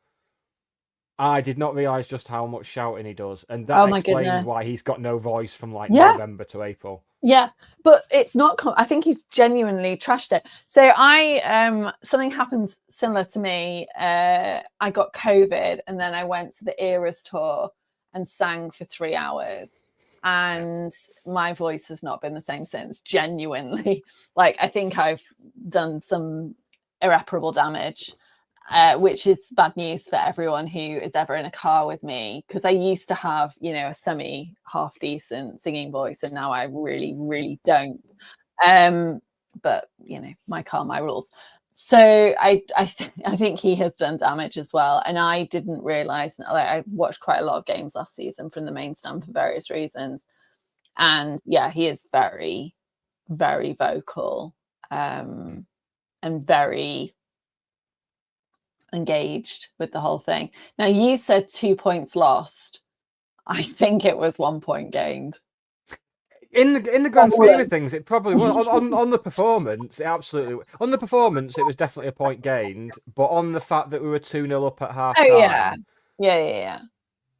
I did not realise just how much shouting he does, and that explains why he's got no voice from November to April. Yeah, but it's not. I think he's genuinely trashed it. So something happened similar to me. I got COVID, and then I went to the Eras tour and sang for 3 hours, and my voice has not been the same since. Genuinely, I think I've done some irreparable damage. Which is bad news for everyone who is ever in a car with me, because I used to have, a semi half decent singing voice, and now I really, really don't. But my car, my rules. So I think he has done damage as well, and I didn't realise. I watched quite a lot of games last season from the main stand for various reasons, and yeah, he is very, very vocal. and very engaged with the whole thing. Now, you said 2 points lost. I think it was 1 point gained. In the grand scheme of things, it probably was. On the performance, it absolutely. On the performance, it was definitely a point gained. But on the fact that we were 2-0 up at half time, Yeah.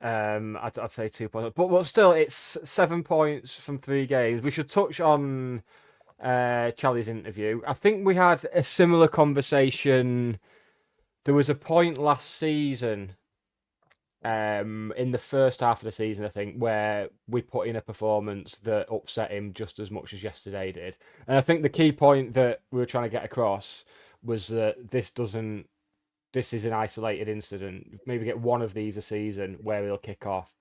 I'd say 2 points. But still, it's 7 points from 3 games. We should touch on Charlie's interview. I think we had a similar conversation. There was a point last season, in the first half of the season, I think, where we put in a performance that upset him just as much as yesterday did. And I think the key point that we were trying to get across was that this is an isolated incident. Maybe get one of these a season where he'll kick off,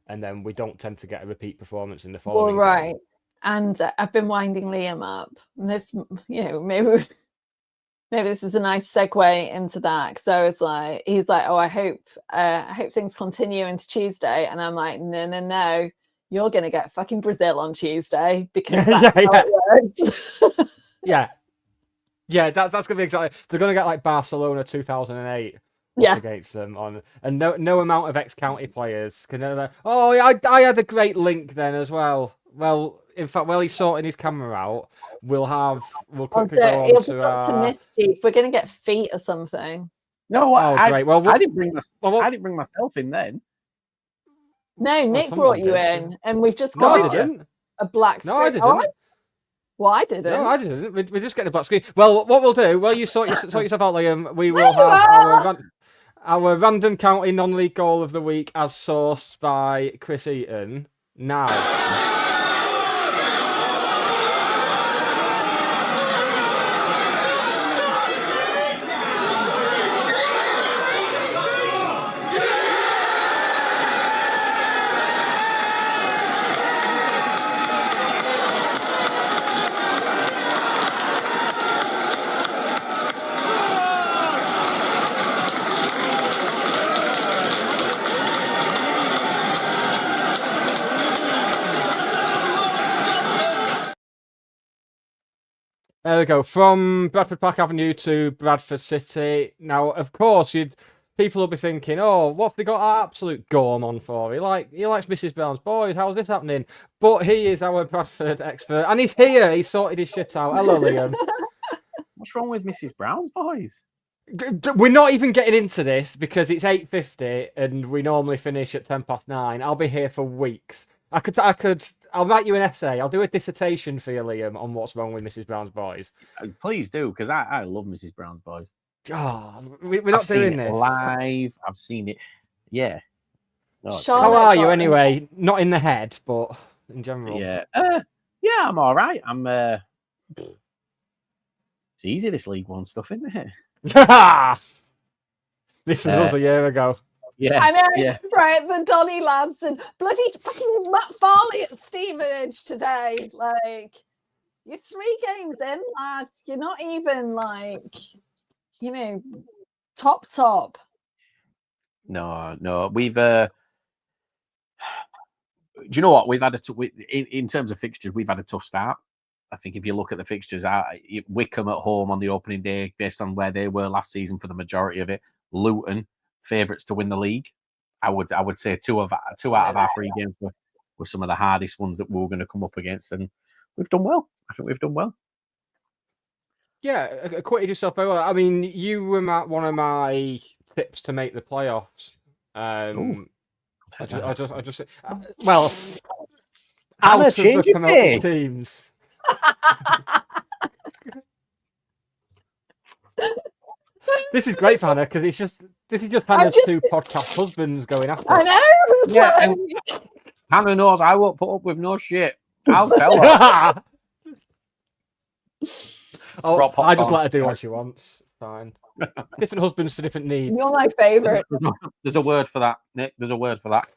and then we don't tend to get a repeat performance in the following. Well, right. And I've been winding Liam up. This, maybe this is a nice segue into that. So it's like, he's like, oh, I hope things continue into Tuesday. And I'm like, no, you're going to get fucking Brazil on Tuesday because that's how it works. Yeah, that's going to be exactly. They're going to get like Barcelona 2008 against them on, and no amount of ex-county players can ever. Oh, I had a great link then as well. Well, in fact, while he's sorting his camera out, we'll quickly go on to mischief. We're going to get feet or something. No, great. Well, I didn't bring myself in then. No, Nick brought you in, and we've just got a black screen. No, I didn't. Well, I didn't. No, I didn't. We're just getting a black screen. Well, what we'll do, while you sort yourself out, Liam, we will have our random county non-league goal of the week as sourced by Chris Eaton now. There we go. From Bradford Park Avenue to Bradford City. Now, of course, people will be thinking, oh, what have they got that absolute gorm on for? He likes Mrs. Brown's Boys. How's this happening? But he is our Bradford expert. And he's here. He's sorted his shit out. Hello, Liam. What's wrong with Mrs. Brown's Boys? We're not even getting into this because it's 8:50 and we normally finish at 9:10. I'll be here for weeks. I'll write you an essay. I'll do a dissertation for you, Liam, on what's wrong with Mrs. Brown's Boys. Please do, because I love Mrs. Brown's Boys. Oh, we're not doing this live. I've seen it. Yeah. Oh, how are you anyway? Not in the head, but in general. Yeah. I'm all right. It's easy, this League One stuff, isn't it? This was us a year ago. Yeah, I know, right? The Donny lads and bloody fucking Matt Farley at Stevenage today. Like, you're 3 games in, lads. You're not even like, top. No. We've. Do you know what? We've had in terms of fixtures, we've had a tough start. I think if you look at the fixtures, Wickham at home on the opening day, based on where they were last season for the majority of it. Luton, favourites to win the league. I would say two out of our 3 games were some of the hardest ones that we were going to come up against, and we've done well. I think we've done well. Yeah, acquitted yourself very well. I mean, you were one of my tips to make the playoffs. Well, out of the penultimate teams. This is great for Hannah because this is just Hannah's 2 podcast husbands going after. I know. Yeah, Hannah knows I won't put up with no shit. I'll tell her. I just let her do what she wants. Fine. Different husbands for different needs. You're my favourite. There's a word for that, Nick. There's a word for that.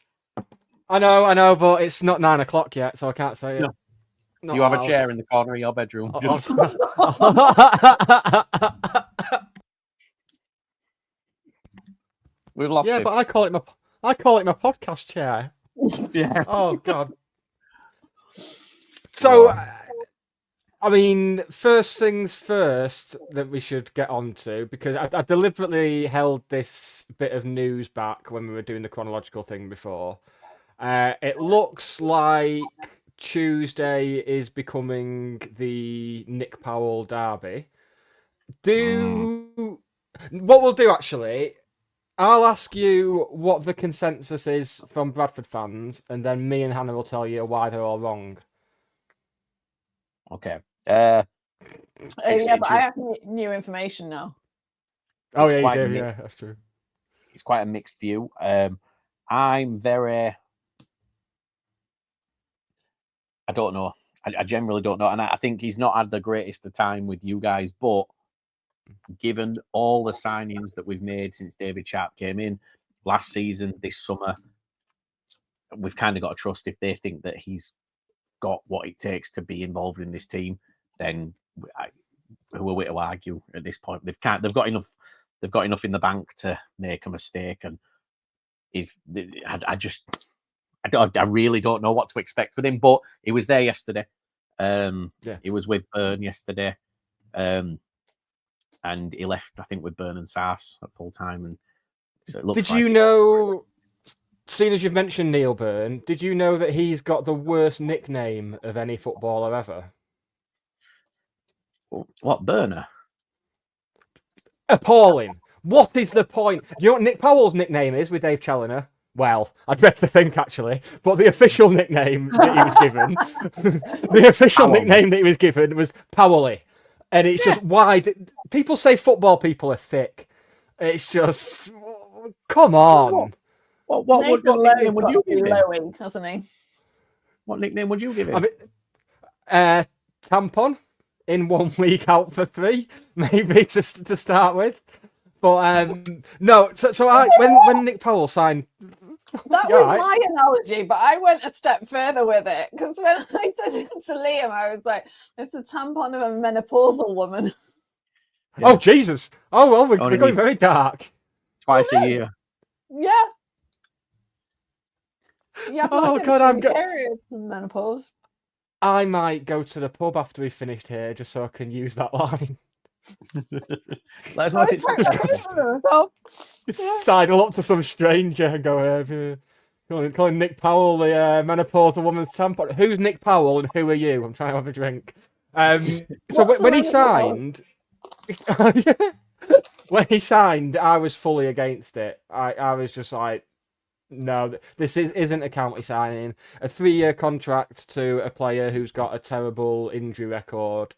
I know, but it's not 9 o'clock yet, so I can't say it. No. You have a chair in the corner of your bedroom. We've lost him. But I call it my podcast chair. Yeah. Oh God. So I mean, first things first that we should get on to, because I deliberately held this bit of news back when we were doing the chronological thing before. It looks like Tuesday is becoming the Nick Powell derby. What we'll do, actually, I'll ask you what the consensus is from Bradford fans, and then me and Hannah will tell you why they're all wrong. Okay. Yeah, but I have new information now. Oh, It's yeah, you quite do. mixed. Yeah, that's true. It's quite a mixed view. I'm very. I don't know. I generally don't know, and I think he's not had the greatest of time with you guys. But given all the signings that we've made since David Sharp came in last season, this summer, we've kind of got to trust if they think that he's got what it takes to be involved in this team. Then who are we to argue at this point? They've got enough. They've got enough in the bank to make a mistake, and if I really don't know what to expect with him. But he was there yesterday. He was with Burn yesterday, and he left, I think, with Burn and Sars at full time. And so it looks. Did you know? Seeing as you've mentioned Neil Burn, did you know that he's got the worst nickname of any footballer ever? What, Burner? Appalling. What is the point? Do you know what Nick Powell's nickname is with Dave Challoner? Well, I dread to think, actually, but the official nickname that he was given, nickname that he was given was Powley. And it's just, why? People say football people are thick. It's just, come on. What nickname would you give him? Lowing, hasn't he? What nickname would you give him? I mean, tampon in 1 week, out for 3, maybe to start with. But no, when Nick Powell signed, that was my analogy, but I went a step further with it, because when I said it to Liam, I was like, "It's the tampon of a menopausal woman." Yeah. Oh Jesus! Oh well, we're going very dark. Twice a year. Yeah. Oh God, I'm periods and menopause. I might go to the pub after we finished here just so I can use that line. Let us know if it's sidle up to some stranger and go, calling Nick Powell the menopausal woman's tampon. Who's Nick Powell and who are you? I'm trying to have a drink. So when he signed, I was fully against it. I was just like, no, this isn't a county signing. A 3-year contract to a player who's got a terrible injury record.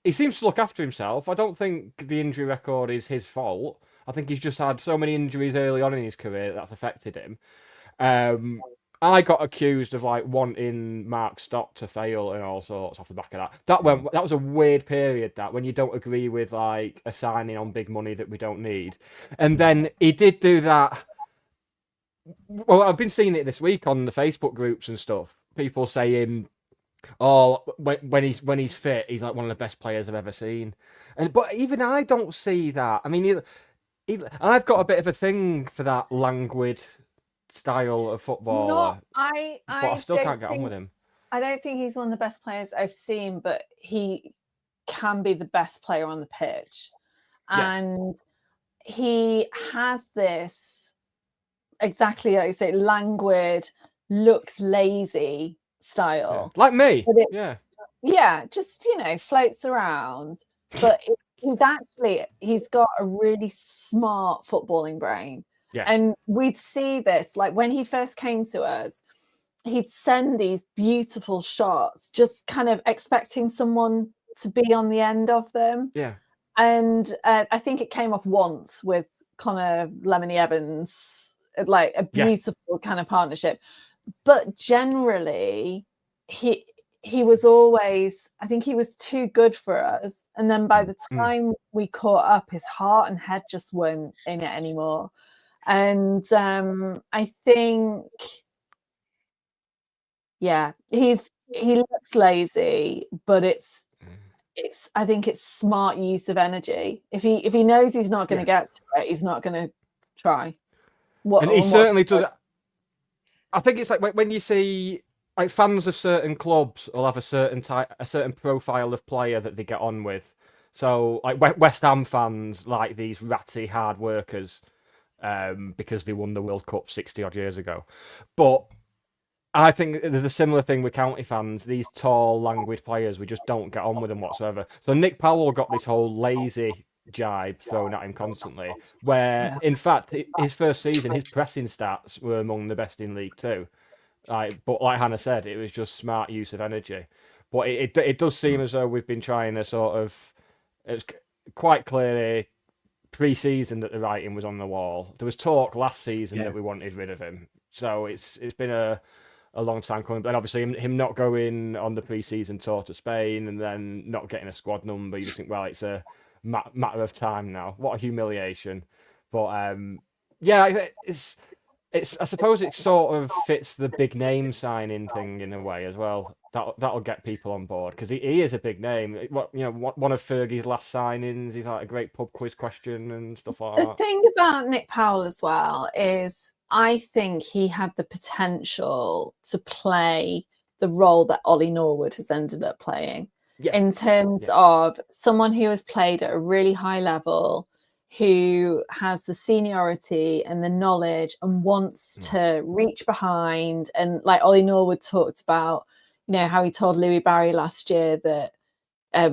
He seems to look after himself. I don't think the injury record is his fault. I think he's just had so many injuries early on in his career that's affected him. I got accused of wanting Mark Stock to fail and all sorts off the back of that. That was a weird period, that when you don't agree with a signing on big money that we don't need. And then he did do that. Well, I've been seeing it this week on the Facebook groups and stuff. People saying, "Oh, when he's fit, he's like one of the best players I've ever seen." But even I don't see that. I mean, I've got a bit of a thing for that languid style of football. I still can't get on with him. I don't think he's one of the best players I've seen, but he can be the best player on the pitch, and he has this. Exactly, like you say, languid, looks lazy style. Like me. Yeah, just, floats around. But he's got a really smart footballing brain. Yeah. And we'd see this, when he first came to us, he'd send these beautiful shots, just kind of expecting someone to be on the end of them. Yeah. And I think it came off once with Connor Lemony Evans, a beautiful kind of partnership, but generally he was always, I think he was too good for us, and then by the time we caught up, his heart and head just weren't in it anymore. And I think he looks lazy, but it's I think it's smart use of energy. If he knows he's not going to get to it, he's not going to try. And he certainly does. I think it's like when you see like fans of certain clubs will have a certain profile of player that they get on with. So like West Ham fans like these ratty hard workers because they won the World Cup 60 odd years ago. But I think there's a similar thing with County fans. These tall, languid players, we just don't get on with them whatsoever. So Nick Powell got this whole lazy jibe thrown at him constantly, where in fact his first season, his pressing stats were among the best in League Two. But like Hannah said, it was just smart use of energy. But it does seem as though we've been trying to sort of, it's quite clearly pre-season that the writing was on the wall. There was talk last season that we wanted rid of him. So it's been a long time coming. But obviously him not going on the pre-season tour to Spain and then not getting a squad number, you just think, well, it's a matter of time now. What a humiliation. But yeah, it's I suppose it sort of fits the big name signing thing in a way as well. That'll get people on board because he is a big name. One of Fergie's last signings. He's like a great pub quiz question and stuff like that. The thing about Nick Powell as well is I think he had the potential to play the role that Ollie Norwood has ended up playing in terms of someone who has played at a really high level, who has the seniority and the knowledge and wants to reach behind. And like Ollie Norwood talked about, how he told Louis Barry last year that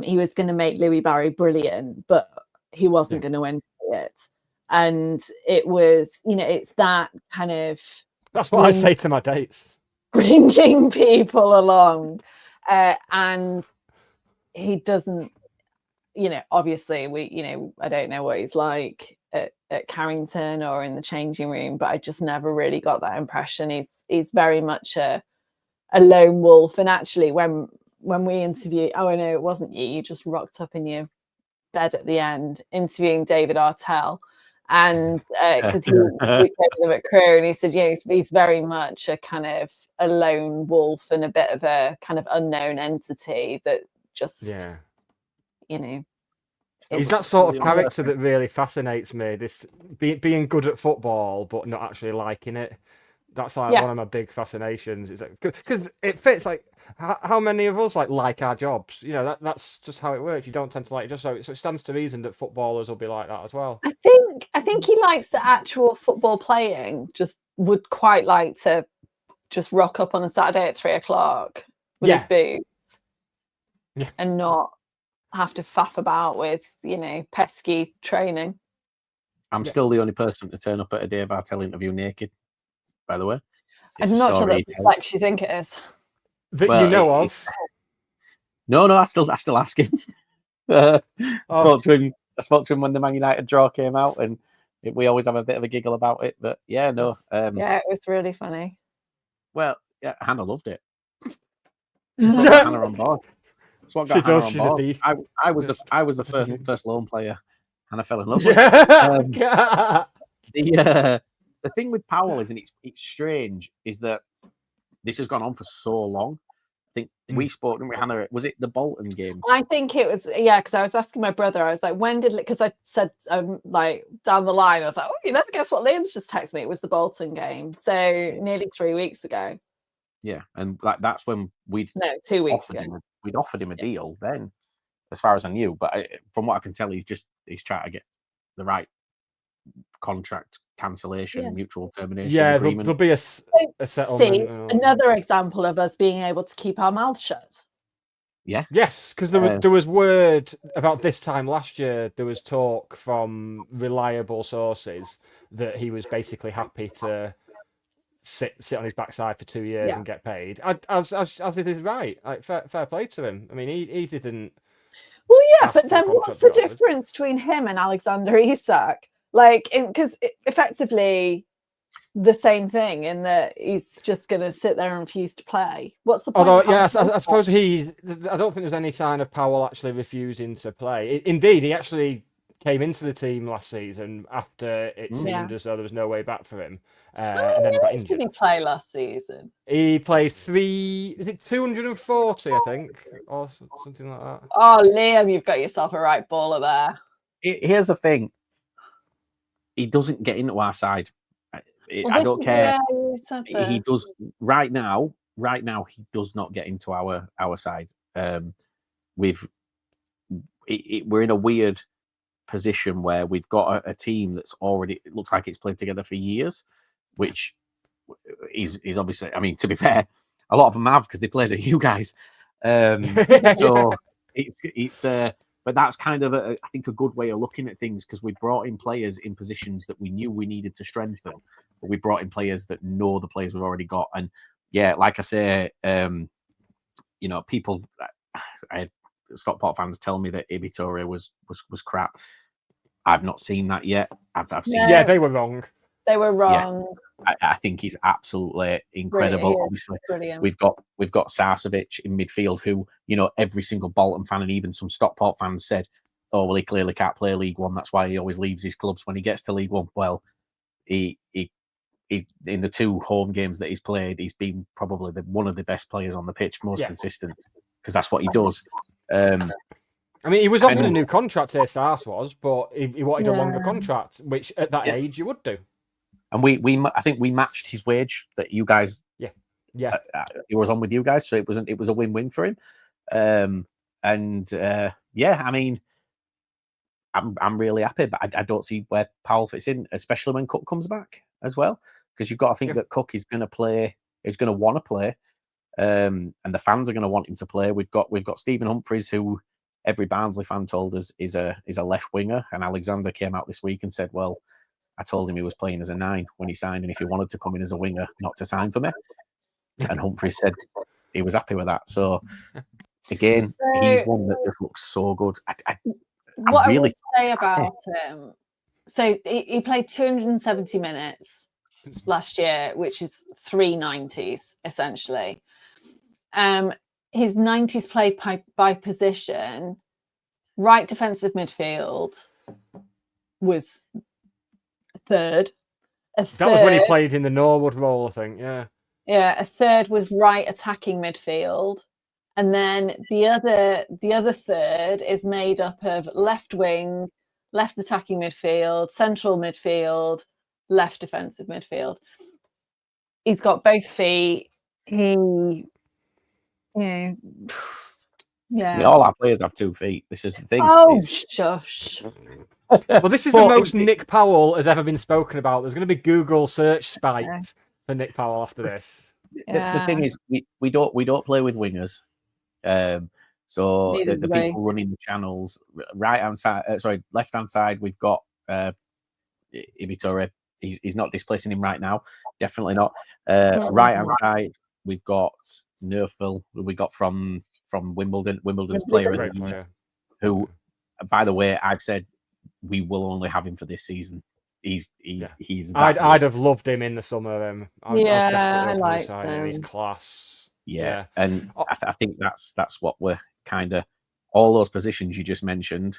he was going to make Louis Barry brilliant, but he wasn't going to enjoy it. And it was, it's that kind of... That's what I say to my dates. Bringing people along. And he doesn't... obviously I don't know what he's like at Carrington or in the changing room, but I just never really got that impression. He's very much a lone wolf. And actually when we interviewed, I know it wasn't you just rocked up in your bed at the end interviewing David Artell, and because he played with him at Crewe, and he said he's very much a kind of a lone wolf and a bit of a kind of unknown entity that just he's that sort of character that really fascinates me. This being good at football but not actually liking it. That's like one of my big fascinations. Is because it fits. Like how many of us like our jobs? That's just how it works. You don't tend to like it, so it stands to reason that footballers will be like that as well. I think he likes the actual football playing. Just would quite like to just rock up on a Saturday at 3:00 with his boots and not have to faff about with, pesky training. I'm still the only person to turn up at a Dave Artell interview naked, by the way. I'm not sure that's the flex you think it is. That you know of? No, I still ask him. I spoke to him when the Man United draw came out, and we always have a bit of a giggle about it. But yeah, no. Yeah, it was really funny. Well, yeah, Hannah loved it. That's what got Hannah on board. That's what got Hannah on board. I was the first loan player Hannah fell in love with. The thing with Powell is, and it's strange, is that this has gone on for so long. I think we spoke, didn't we, Hannah? Was it the Bolton game? I think it was, because I was asking my brother, I was like, when did, because I said, like, down the line, I was like, oh, you never guess what Liam's just texted me. It was the Bolton game. So nearly 3 weeks ago. Yeah, and that's when 2 weeks ago. We'd offered him a deal then, as far as I knew. But from what I can tell, he's trying to get the right contract cancellation, mutual termination agreement. There'll be a settlement. See, another example of us being able to keep our mouths shut. Yeah. Yes, because there was word about this time last year. There was talk from reliable sources that he was basically happy to sit on his backside for 2 years and get paid. As it is right. Like, fair play to him. I mean, he didn't. Well, yeah, but then what's the difference between him and Alexander Isak? Like, because effectively the same thing in that he's just going to sit there and refuse to play. What's the point? Although, I suppose I don't think there's any sign of Powell actually refusing to play. Indeed, he actually came into the team last season after it seemed as though there was no way back for him. And then he got injured. Did he play last season? He played 240, I think, or something like that. Oh, Liam, you've got yourself a right baller there. Here's the thing. He doesn't get into our side. I don't care. He does right now. right now he does not get into our side. We're in a weird position where we've got a team that's already, it looks like it's played together for years, which is obviously, I mean, to be fair, a lot of them have because they played at you guys. So it's but that's kind of I think a good way of looking at things, because we brought in players in positions that we knew we needed to strengthen, but we brought in players that know the players we've already got. And yeah, like I say, you know, people, I had Stockport fans tell me that Ibitoria was crap. I've not seen that yet. I've seen. Yeah, they were wrong. They were wrong. I think he's absolutely incredible. Brilliant. Obviously, Brilliant. we've got Sarcevic in midfield, who, you know, every single Bolton fan and even some Stockport fans said, "Oh, well, he clearly can't play League One. That's why he always leaves his clubs when he gets to League One." Well, he in the 2 home games that he's played, he's been probably one of the best players on the pitch, most consistent, because that's what he does. I mean, he was offered a new contract here, Sars was, but he wanted a longer contract, which at that age you would do. And I think we matched his wage that you guys, he was on with you guys, so it was a win-win for him. I mean, I'm really happy, but I don't see where Powell fits in, especially when Cook comes back as well, because you've got to think that Cook is going to play, is going to want to play, and the fans are going to want him to play. We've got Stephen Humphries, who every Barnsley fan told us is a left winger, and Alexander came out this week and said, well, I told him he was playing as a 9 when he signed, and if he wanted to come in as a winger, not to sign for me. And Humphries said he was happy with that. So again, he's one that just looks so good. I would say about him, so he played 270 minutes last year, which is 3 90s essentially. His 90s played by position, right defensive midfield was third. That was when he played in the Norwood role, I think. Yeah, a third was right attacking midfield, and then the other third is made up of left wing, left attacking midfield, central midfield, left defensive midfield. He's got both feet. All our players have 2 feet. This is the thing. Oh, shush. Well, this is the most Nick Powell has ever been spoken about. There's going to be Google search spikes for Nick Powell after this. The thing is, we don't play with wingers. So the people running the channels, left hand side, we've got Ibitoria. He's not displacing him right now. Definitely not. Right hand side, we've got Nerfville, who we got from Wimbledon's player of the year, who, by the way, I've said we will only have him for this season. He's I'd have loved him in the summer. I like him. He's class. Yeah. And I think that's what we're kind of, all those positions you just mentioned,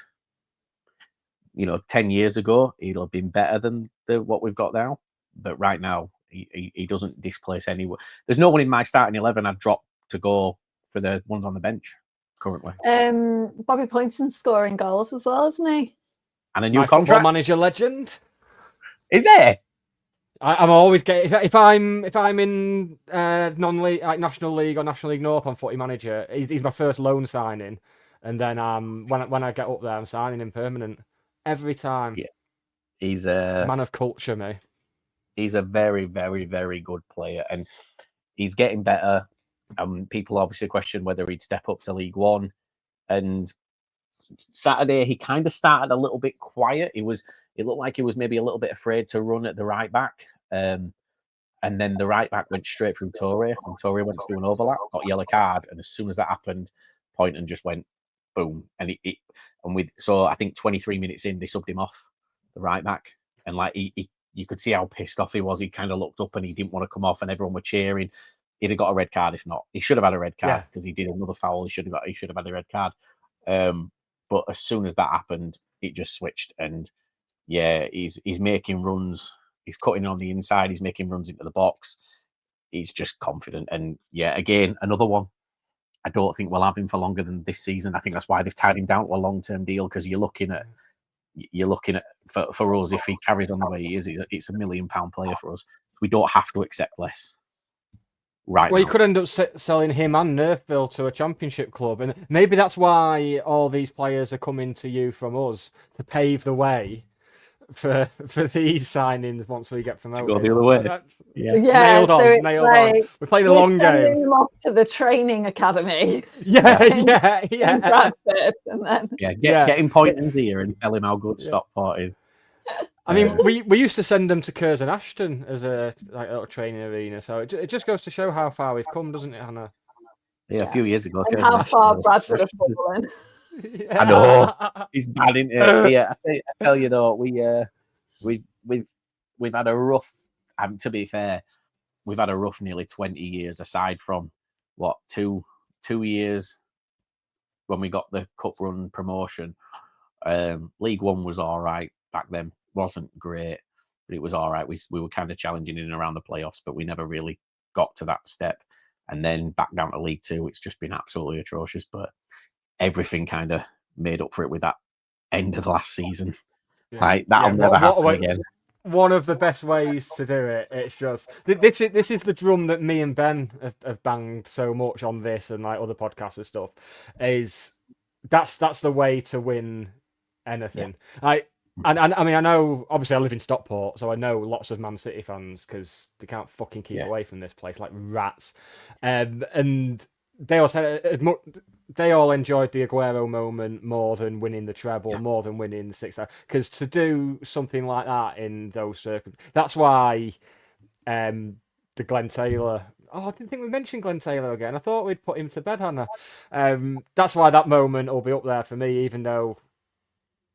you know, 10 years ago, he'll have been better than what we've got now. But right now, he doesn't displace anyone. There's no one in my starting 11 I'd drop to go for the ones on the bench currently. Bobby Poynton's scoring goals as well, isn't he? And a new contract. Manager legend. Is there? I'm always getting, if I'm in non-league, like National League or National League North on Footy Manager, he's my first loan signing, and then when I get up there, I'm signing him permanent every time. Yeah, he's a man of culture, mate. He's a very, very, very good player, and he's getting better. People obviously question whether he'd step up to League One. And Saturday, he kind of started a little bit quiet. It looked like he was maybe a little bit afraid to run at the right back. And then the right back went straight through Torre, and Torre went to do an overlap, got a yellow card. And as soon as that happened, Poynton just went boom. So I think 23 minutes in, they subbed him off, the right back. And like you could see how pissed off he was. He kind of looked up and he didn't want to come off, and everyone were cheering. He'd have got a red card if not. He should have had a red card because he did another foul. He should have had a red card. But as soon as that happened, it just switched. And yeah, he's making runs. He's cutting on the inside. He's making runs into the box. He's just confident. And yeah, again, another one. I don't think we'll have him for longer than this season. I think that's why they've tied him down to a long-term deal, because you're looking at for us, if he carries on the way he is, it's £1 million player for us. We don't have to accept less. right Well, you now. could end up selling him and Nerfville to a championship club, and maybe that's why all these players are coming to you from us to pave the way for these signings once we get promoted. go the other way. That's Yeah. Yeah, nailed so on, it's nailed on. like We're playing the we're long sending game. them off to the training academy. Yeah, in yeah. Bradford, and then Yeah, Yeah. get him pointers here and tell him how good Yeah. Stockport is. I mean, we used to send them to Curzon Ashton as a little training arena, so it just goes to show how far we've come, doesn't it, Hannah? Yeah, a few years ago. and Curzon how Ashton far was- Bradford have fallen. I know. He's bad into it. Yeah, I tell you though, we've had a rough. To be fair, we've had a rough nearly 20 years. Aside from what 2 years when we got the cup run promotion, League One was all right back then. Wasn't great, but it was all right. We were kind of challenging in and around the playoffs, but we never really got to that step. And then back down to League Two, it's just been absolutely atrocious. But everything kind of made up for it with that end of the last season. Yeah. Like that'll Yeah, never happen again. One of the best ways to do it. It's just this is the drum that me and Ben have banged so much on this and like other podcasts and stuff. Is that's the way to win anything. And I mean, I know, obviously I live in Stockport, so I know lots of Man City fans because they can't fucking keep away from this place like rats. And they all said they all enjoyed the Aguero moment more than winning the treble, more than winning the six. Because to do something like that in those circumstances, that's why the Glenn Taylor. Oh, I didn't think we mentioned Glenn Taylor again. I thought we'd put him to bed, Hannah. That's why that moment will be up there for me, even though.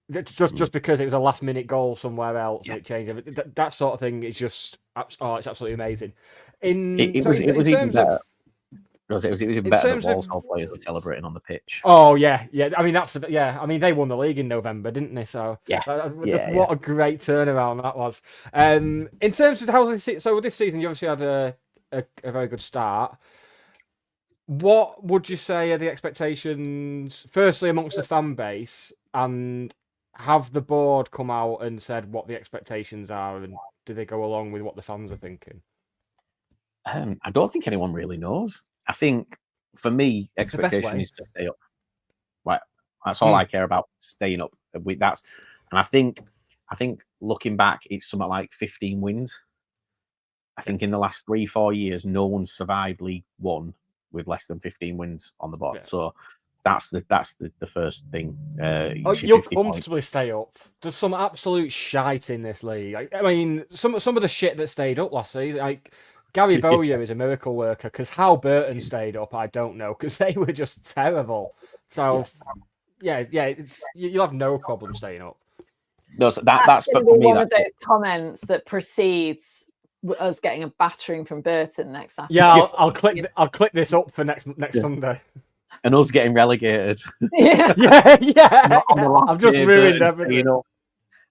Just because it was a last minute goal somewhere else and it changed everything. That sort of thing is just it's absolutely amazing. It was even better. It was even better that Walsall players were celebrating on the pitch. Oh yeah. I mean I mean they won the league in November, didn't they? So what a great turnaround that was. In terms of how this season, you obviously had a very good start. What would you say are the expectations? Firstly, amongst the fan base, and have the board come out and said what the expectations are, and do they go along with what the fans are thinking? I don't think anyone really knows. I think for me, expectation is to stay up. Right, that's all I care about. Staying up. And I think looking back, it's something like 15 wins. I think in the last 3-4 years, no one's survived League One with less than 15 wins on the board. Yeah. So that's the first thing. You'll comfortably stay up. There's some absolute shite in this league. I mean, some of the shit that stayed up last season, like Gary Bowyer is a miracle worker. Because how Burton stayed up, I don't know. Because they were just terrible. So you'll have no problem staying up. No, so that's going to be one of those comments that precedes us getting a battering from Burton next Saturday. Yeah, I'll click this up for next Sunday. And us getting relegated. Yeah. I've just ruined everything.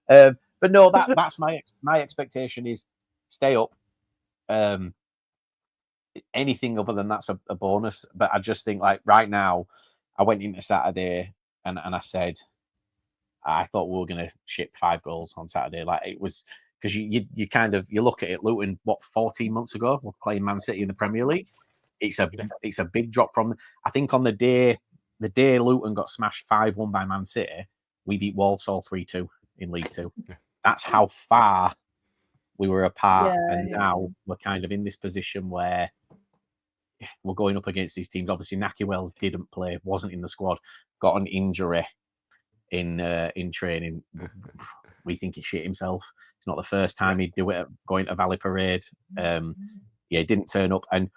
But no, that's my expectation is stay up. Anything other than that's a bonus. But I just think like right now, I went into Saturday and I said I thought we were going to ship 5 goals on Saturday. Like it was because you look at it. Luton, 14 months ago, we're playing Man City in the Premier League. It's a big drop from. I think on the day Luton got smashed 5-1 by Man City, we beat Walsall 3-2 in League Two. That's how far we were apart, now we're kind of in this position where we're going up against these teams. Obviously, Naki Wells didn't play, wasn't in the squad, got an injury in training. We think he shit himself. It's not the first time he'd do it going to Valley Parade. He didn't turn up, and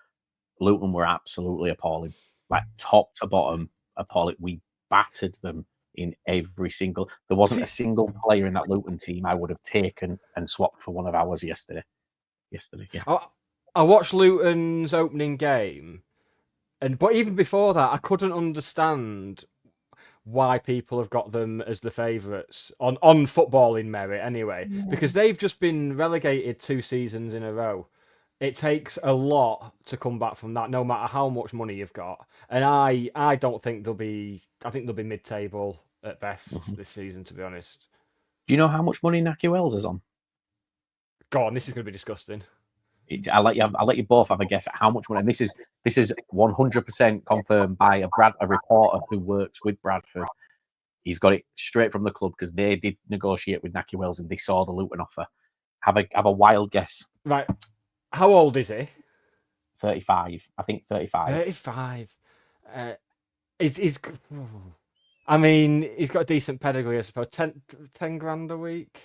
Luton were absolutely appalling, like top to bottom appalling. We battered them in every single. There wasn't a single player in that Luton team I would have taken and swapped for one of ours yesterday. I watched Luton's opening game, but even before that, I couldn't understand why people have got them as the favourites on footballing merit anyway, because they've just been relegated 2 seasons in a row. It takes a lot to come back from that, no matter how much money you've got. And I don't think they'll be. I think they'll be mid-table at best this season, to be honest. Do you know how much money Naki Wells is on? God, this is going to be disgusting. I'll let you both have a guess at how much money. And this is 100% confirmed by a reporter who works with Bradford. He's got it straight from the club because they did negotiate with Naki Wells and they saw the Luton offer. Have a wild guess. Right. How old is he? 35. I think 35. 35. He's I mean, he's got a decent pedigree, I suppose. 10 grand a week?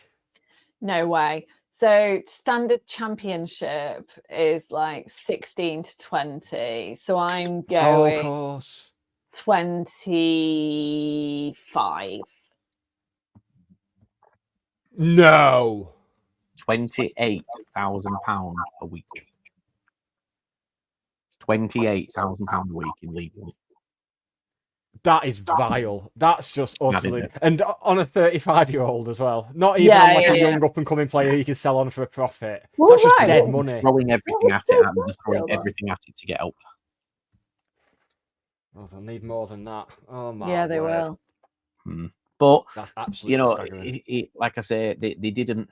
No way. So standard championship is like 16 to 20. So I'm going of course. 25. No. £28,000 a week. £28,000 a week in League One. That is vile. That's just utterly... it? And on a 35-year-old as well. Not even on like a young up-and-coming player you can sell on for a profit. Well, That's just right. dead money. Throwing everything at it and just throwing everything at it to get help. Oh, they'll need more than that. Oh, my Yeah, they word. will. But, That's absolutely staggering. like I say, they didn't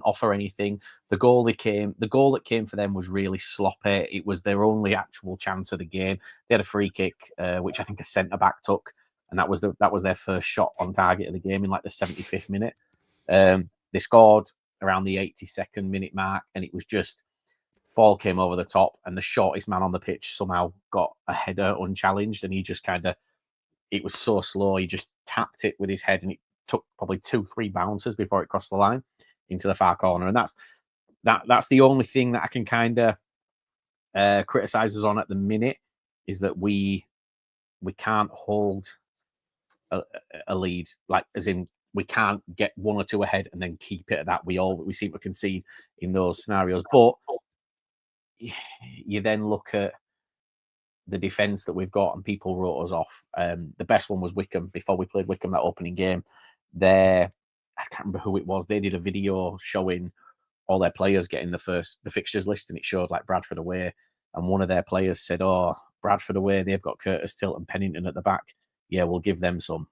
offer anything. The goal that came for them was really sloppy. It was their only actual chance of the game. They had a free kick, which I think a centre back took, and that was their first shot on target of the game in like the 75th minute. They scored around the 82nd minute mark, and it was just ball came over the top, and the shortest man on the pitch somehow got a header unchallenged, and he just it was so slow. He just tapped it with his head, and it took probably 2-3 bounces before it crossed the line into the far corner. And that's the only thing that I can kind of criticize us on at the minute, is that we can't hold a lead, like as in we can't get 1 or 2 ahead and then keep it at that. We seem to concede in those scenarios. But you then look at the defence that we've got, and people wrote us off. The best one was Wickham. Before we played Wickham that opening game, I can't remember who it was. They did a video showing all their players getting the fixtures list, and it showed like Bradford away. And one of their players said, "Oh, Bradford away, they've got Curtis Tilt and Pennington at the back. Yeah, we'll give them some."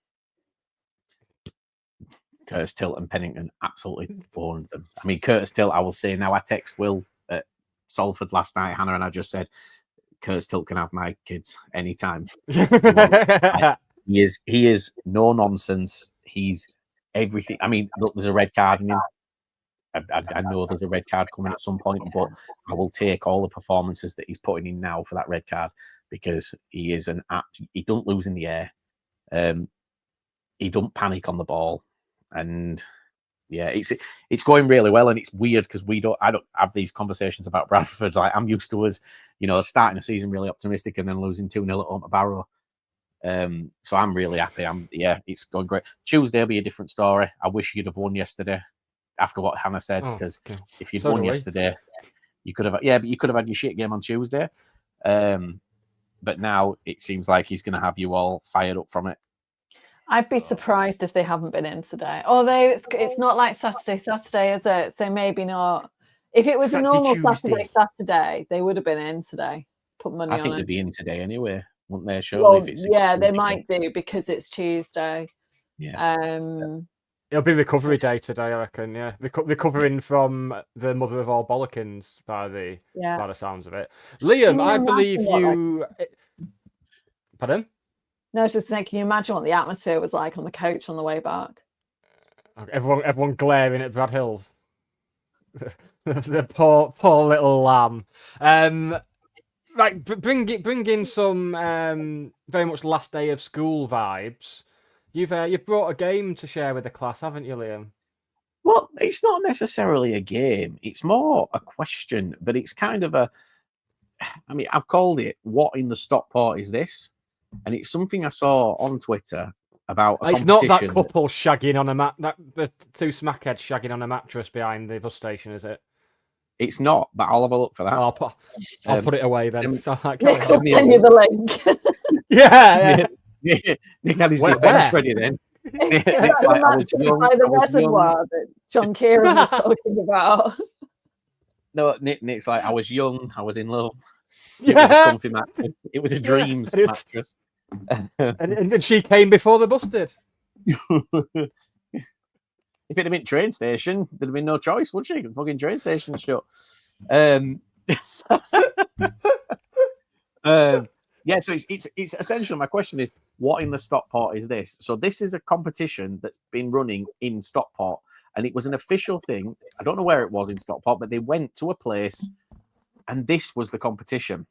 Curtis Tilt and Pennington absolutely owned them. I mean, Curtis Tilt, I will say now, I text Will at Salford last night, Hannah, and I just said, Curtis Tilt can have my kids anytime. He is no nonsense. He's everything. I mean, look, there's a red card in him. I know there's a red card coming at some point, but I will take all the performances that he's putting in now for that red card, because he is he don't lose in the air. He don't panic on the ball, and yeah, it's going really well. And it's weird because I don't have these conversations about Bradford. Like, I'm used to us, starting the season really optimistic and then losing 2-0 at home to Barrow. So I'm really happy. It's going great. Tuesday will be a different story. I wish you'd have won yesterday after what Hannah said, because if you'd won yesterday, you could have had your shit game on Tuesday. But now it seems like he's going to have you all fired up from it. I'd be surprised if they haven't been in today. Although it's not like Saturday, is it? So maybe not. If it was a normal Saturday, they would have been in today. Put money on it. I think they'd be in today anyway, wouldn't they? Surely, well, if it's they might do, because it's Tuesday. Yeah. It'll be recovery day today, I reckon. Yeah, recovering from the mother of all bollockins by the sounds of it. Liam, I believe you. Pardon? No, I was just saying, can you imagine what the atmosphere was like on the coach on the way back? Everyone glaring at Brad Hills. The poor little lamb. Bring in some very much last day of school vibes. You've brought a game to share with the class, haven't you, Liam? Well, it's not necessarily a game. It's more a question, but it's kind of I've called it, "What in the Stockport is this?" And it's something I saw on Twitter about it's not that couple shagging on the 2 smackheads shagging on a mattress behind the bus station, is it? It's not, but I'll have a look for that. I'll put it away then. Nick will send you the link. Yeah. Nick had his defense ready then. The reservoir that John Kieran was talking about. No, Nick's like, I was young, I was in love. It was a comfy mattress. It was a dreams mattress. and she came before the bus did. If it had been train station, there'd have been no choice, would she? The fucking train station's shut. Yeah, so it's essentially, my question is, what in the Stockport is this? So this is a competition that's been running in Stockport, and it was an official thing. I don't know where it was in Stockport, but they went to a place, and this was the competition.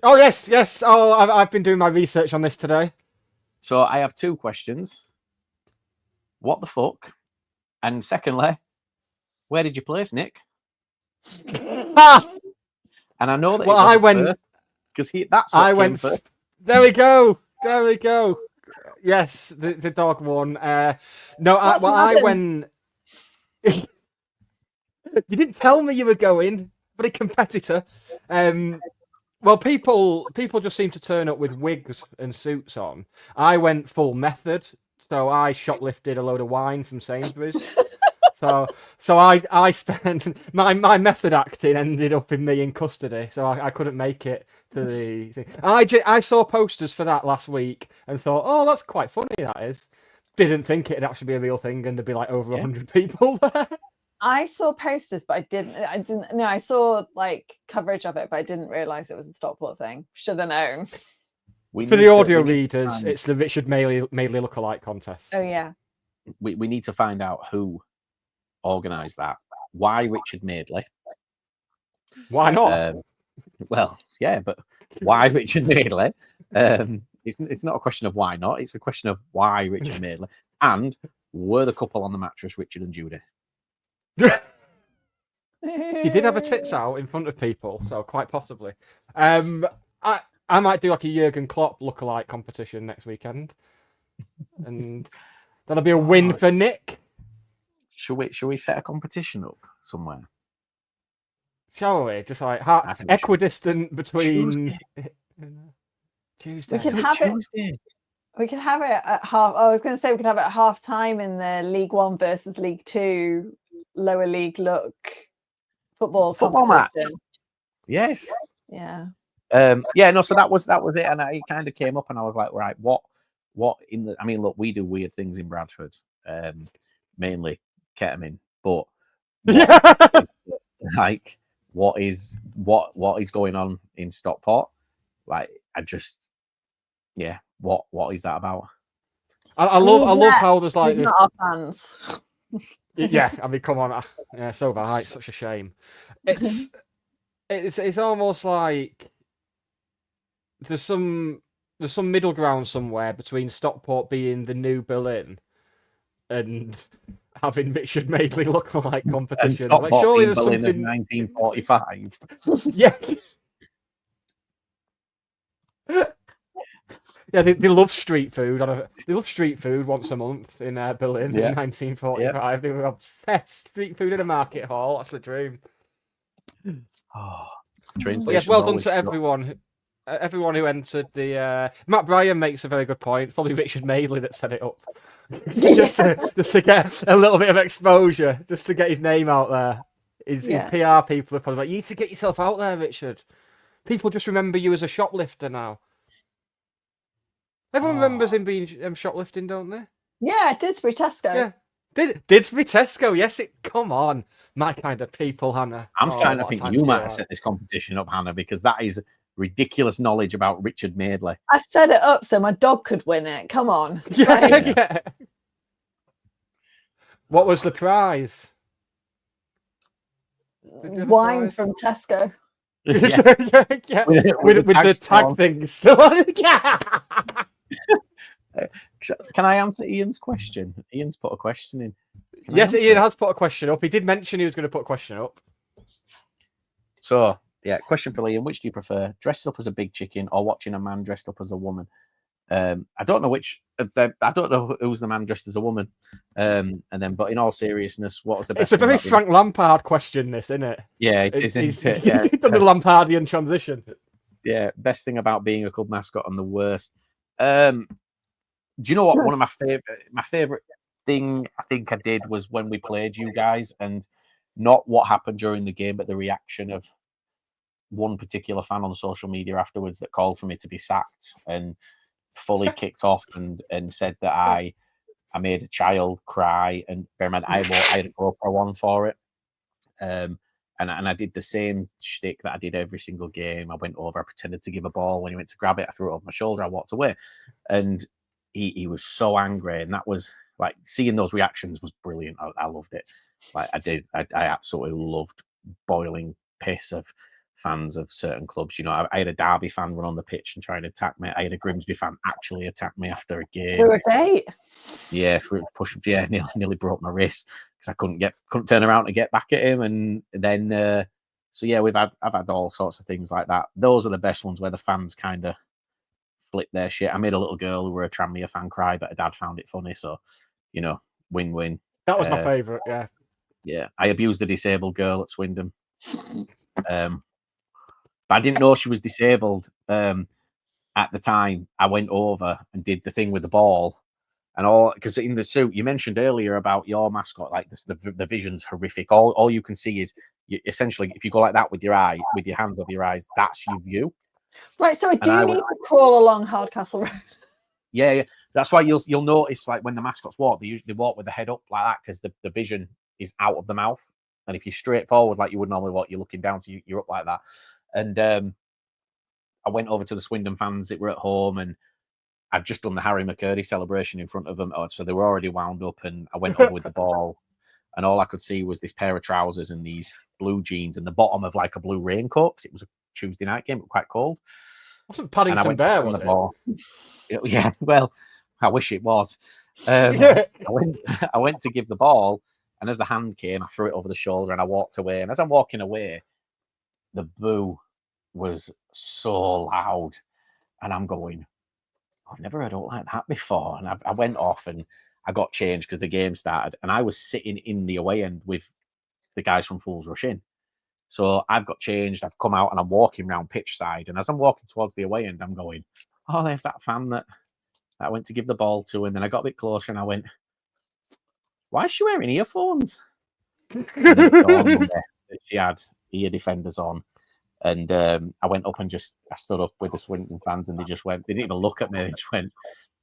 Oh yes. Oh, I've been doing my research on this today. So I have two questions. What the fuck? And secondly, where did you place Nick? Ah! And I know that Well, I went because that's what I came went. first. There we go. Yes, the dog won. No, I went. You didn't tell me you were going, but a competitor. Well, people just seem to turn up with wigs and suits on. I went full method, so I shoplifted a load of wine from Sainsbury's. So I spent my method acting ended up in me in custody, so I couldn't make it to the thing. I saw posters for that last week and thought, oh, that's quite funny. That is. Didn't think it'd actually be a real thing and there'd be like over 100 people there. I saw posters, but I didn't. No, I saw like coverage of it, but I didn't realize it was a Stockport thing. Should have known. For the audio readers, it's the Richard Madeley Lookalike contest. Oh yeah. We need to find out who organised that. Why Richard Madeley? Why not? Well, yeah, but why Richard Madeley? It's not a question of why not. It's a question of why Richard Madeley. And were the couple on the mattress Richard and Judy? He did have a tits out in front of people, so quite possibly. I might do like a Jurgen Klopp lookalike competition next weekend, and that'll be a win for Nick. Shall we set a competition up somewhere? Shall we? Just like equidistant between Tuesday. We can have it. We could have it at half. I was going to say we could have it at half time in the League One versus League Two lower league look football match. Yes. Yeah. No. So that was it, and it kind of came up, and I was like, right, what in the? I mean, look, we do weird things in Bradford, mainly ketamine, but like, what is going on in Stockport? Like, what is that about? I love how there's like not our fans. Yeah, I mean, come on, yeah, so bad. It's such a shame. It's almost like there's some middle ground somewhere between Stockport being the new Berlin and having Richard Madeley lookalike competition. Like, surely there's Berlin something. 1945. Yeah. Yeah, they love street food. They love street food once a month in Berlin in 1945. Yeah. They were obsessed. Street food in a market hall. That's the dream. Oh, train station. Yes, well done to everyone. Everyone who entered the. Matt Bryan makes a very good point. It's probably Richard Madeley that set it up. just to get a little bit of exposure, just to get his name out there. His PR people are probably like, you need to get yourself out there, Richard. People just remember you as a shoplifter now. Everyone remembers him being shoplifting, don't they? Yeah, Didsbury Tesco. Yeah, Didsbury Tesco. Yes, come on, my kind of people, Hannah. I'm starting to think you might have set this competition up, Hannah, because that is ridiculous knowledge about Richard Madeley. I set it up so my dog could win it. Come on. Yeah. What was the prize? Wine from Tesco. Yeah. With the tag thing still on it. Can I answer Ian's question? Ian's put a question in. Yes, Ian has put a question up. He did mention he was going to put a question up. So, yeah, question for Ian. Which do you prefer? Dressed up as a big chicken or watching a man dressed up as a woman? I don't know which. I don't know who's the man dressed as a woman. But in all seriousness, what was the best? It's a very Frank Lampard question, this, isn't it? Yeah, it is, isn't it? Yeah. He's done the Lampardian transition. Yeah, best thing about being a club mascot and the worst. Do you know what? One of my favorite thing I think I did was when we played you guys, and not what happened during the game, but the reaction of one particular fan on social media afterwards that called for me to be sacked and fully kicked off and said that I made a child cry, and bear in mind I had a GoPro on for it, And I did the same shtick that I did every single game. I went over, I pretended to give a ball. When he went to grab it, I threw it over my shoulder, I walked away. And he was so angry. And that was like, seeing those reactions was brilliant. I loved it. Like I absolutely loved boiling piss of fans of certain clubs. You know, I had a Derby fan run on the pitch and try and attack me. I had a Grimsby fan actually attack me after a game. Through a gate. Yeah, push. Yeah, nearly broke my wrist because I couldn't turn around to get back at him. And then, so yeah, I've had all sorts of things like that. Those are the best ones where the fans kind of flip their shit. I made a little girl who were a Tranmere fan cry, but her dad found it funny. So, you know, win-win. That was my favourite. Yeah. Yeah, I abused the disabled girl at Swindon. But I didn't know she was disabled at the time. I went over and did the thing with the ball and all, because in the suit you mentioned earlier about your mascot, like the vision's horrific. All you can see is essentially, if you go like that with your hands over your eyes, that's your view. Right. So I do need to crawl along Hardcastle Road. Yeah. That's why you'll notice, like, when the mascots walk, they usually walk with the head up like that because the vision is out of the mouth. And if you're straight forward like you would normally walk, you're looking down, so you're up like that. And I went over to the Swindon fans that were at home, and I'd just done the Harry McCurdy celebration in front of them. So they were already wound up, and I went over with the ball, and all I could see was this pair of trousers and these blue jeans and the bottom of like a blue raincoat, because it was a Tuesday night game, it was quite cold. Wasn't Paddington Bear, was it? Ball. Yeah, well, I wish it was. I went to give the ball, and as the hand came, I threw it over the shoulder and I walked away. And as I'm walking away, the boo was so loud, and I'm going, I've never heard it like that before. And I went off and I got changed because the game started, and I was sitting in the away end with the guys from Fools Rush In. So I've got changed, I've come out, and I'm walking around pitch side. And as I'm walking towards the away end, I'm going, oh, there's that fan that I went to give the ball to. And then I got a bit closer and I went, why is she wearing earphones? And it dawned on me that she had ear defenders on. And I went up and I stood up with the Swindon fans, and they didn't even look at me. They just went,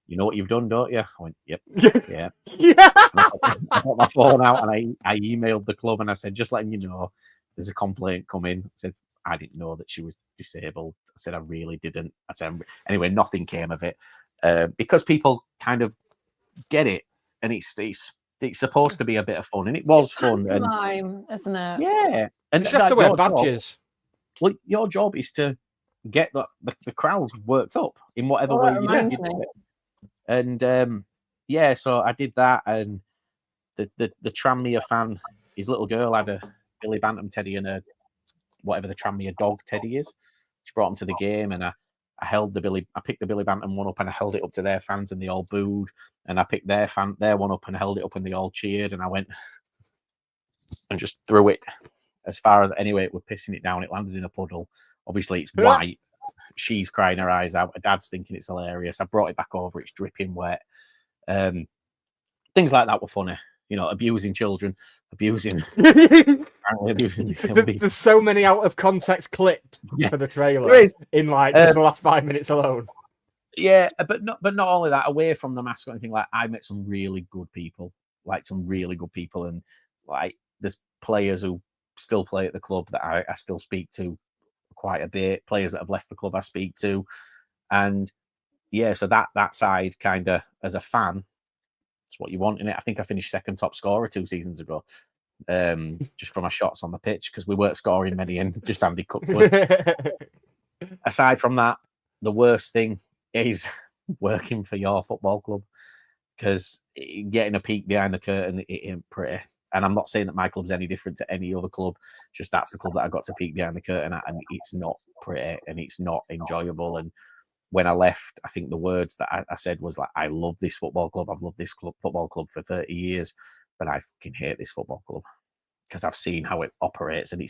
you know what you've done, don't you? I went, yep, yeah. I got my phone out and I emailed the club and I said, just letting you know, there's a complaint coming. I said, I didn't know that she was disabled. I said, I really didn't. I said, anyway, nothing came of it because people kind of get it, and it's supposed to be a bit of fun, and it was fun. Time, isn't it? Yeah, and you have to wear badges. Well, your job is to get the crowd worked up in whatever way you do it. And yeah, so I did that, and the Tranmere fan, his little girl had a Billy Bantam teddy and a whatever the Tranmere dog teddy is. She brought him to the game, and I picked the Billy Bantam one up and I held it up to their fans, and they all booed. And I picked their one up and held it up, and they all cheered. And I went and just threw it as far as, anyway, it was pissing it down. It landed in a puddle. Obviously, it's white. She's crying her eyes out. Her dad's thinking it's hilarious. I brought it back over. It's dripping wet. Things like that were funny. You know, abusing children, abusing disabled. There's so many out of context clips for the trailer in like just the last 5 minutes alone. Yeah, but not only that. Away from the mascot, anything, like, I met some really good people, and like there's players who still play at the club that I still speak to quite a bit. Players that have left the club I speak to, and yeah, so that side kind of as a fan. It's what you want in it. I think I finished second top scorer 2 seasons ago, just from my shots on the pitch, because we weren't scoring many and just Andy Cook was. Aside from that, the worst thing is working for your football club, because getting a peek behind the curtain, it ain't pretty. And I'm not saying that my club's any different to any other club, just that's the club that I got to peek behind the curtain at, and it's not pretty and it's not enjoyable. And when I left, I think the words that I said was like, I love this football club. I've loved this football club for 30 years, but I fucking hate this football club because I've seen how it operates, and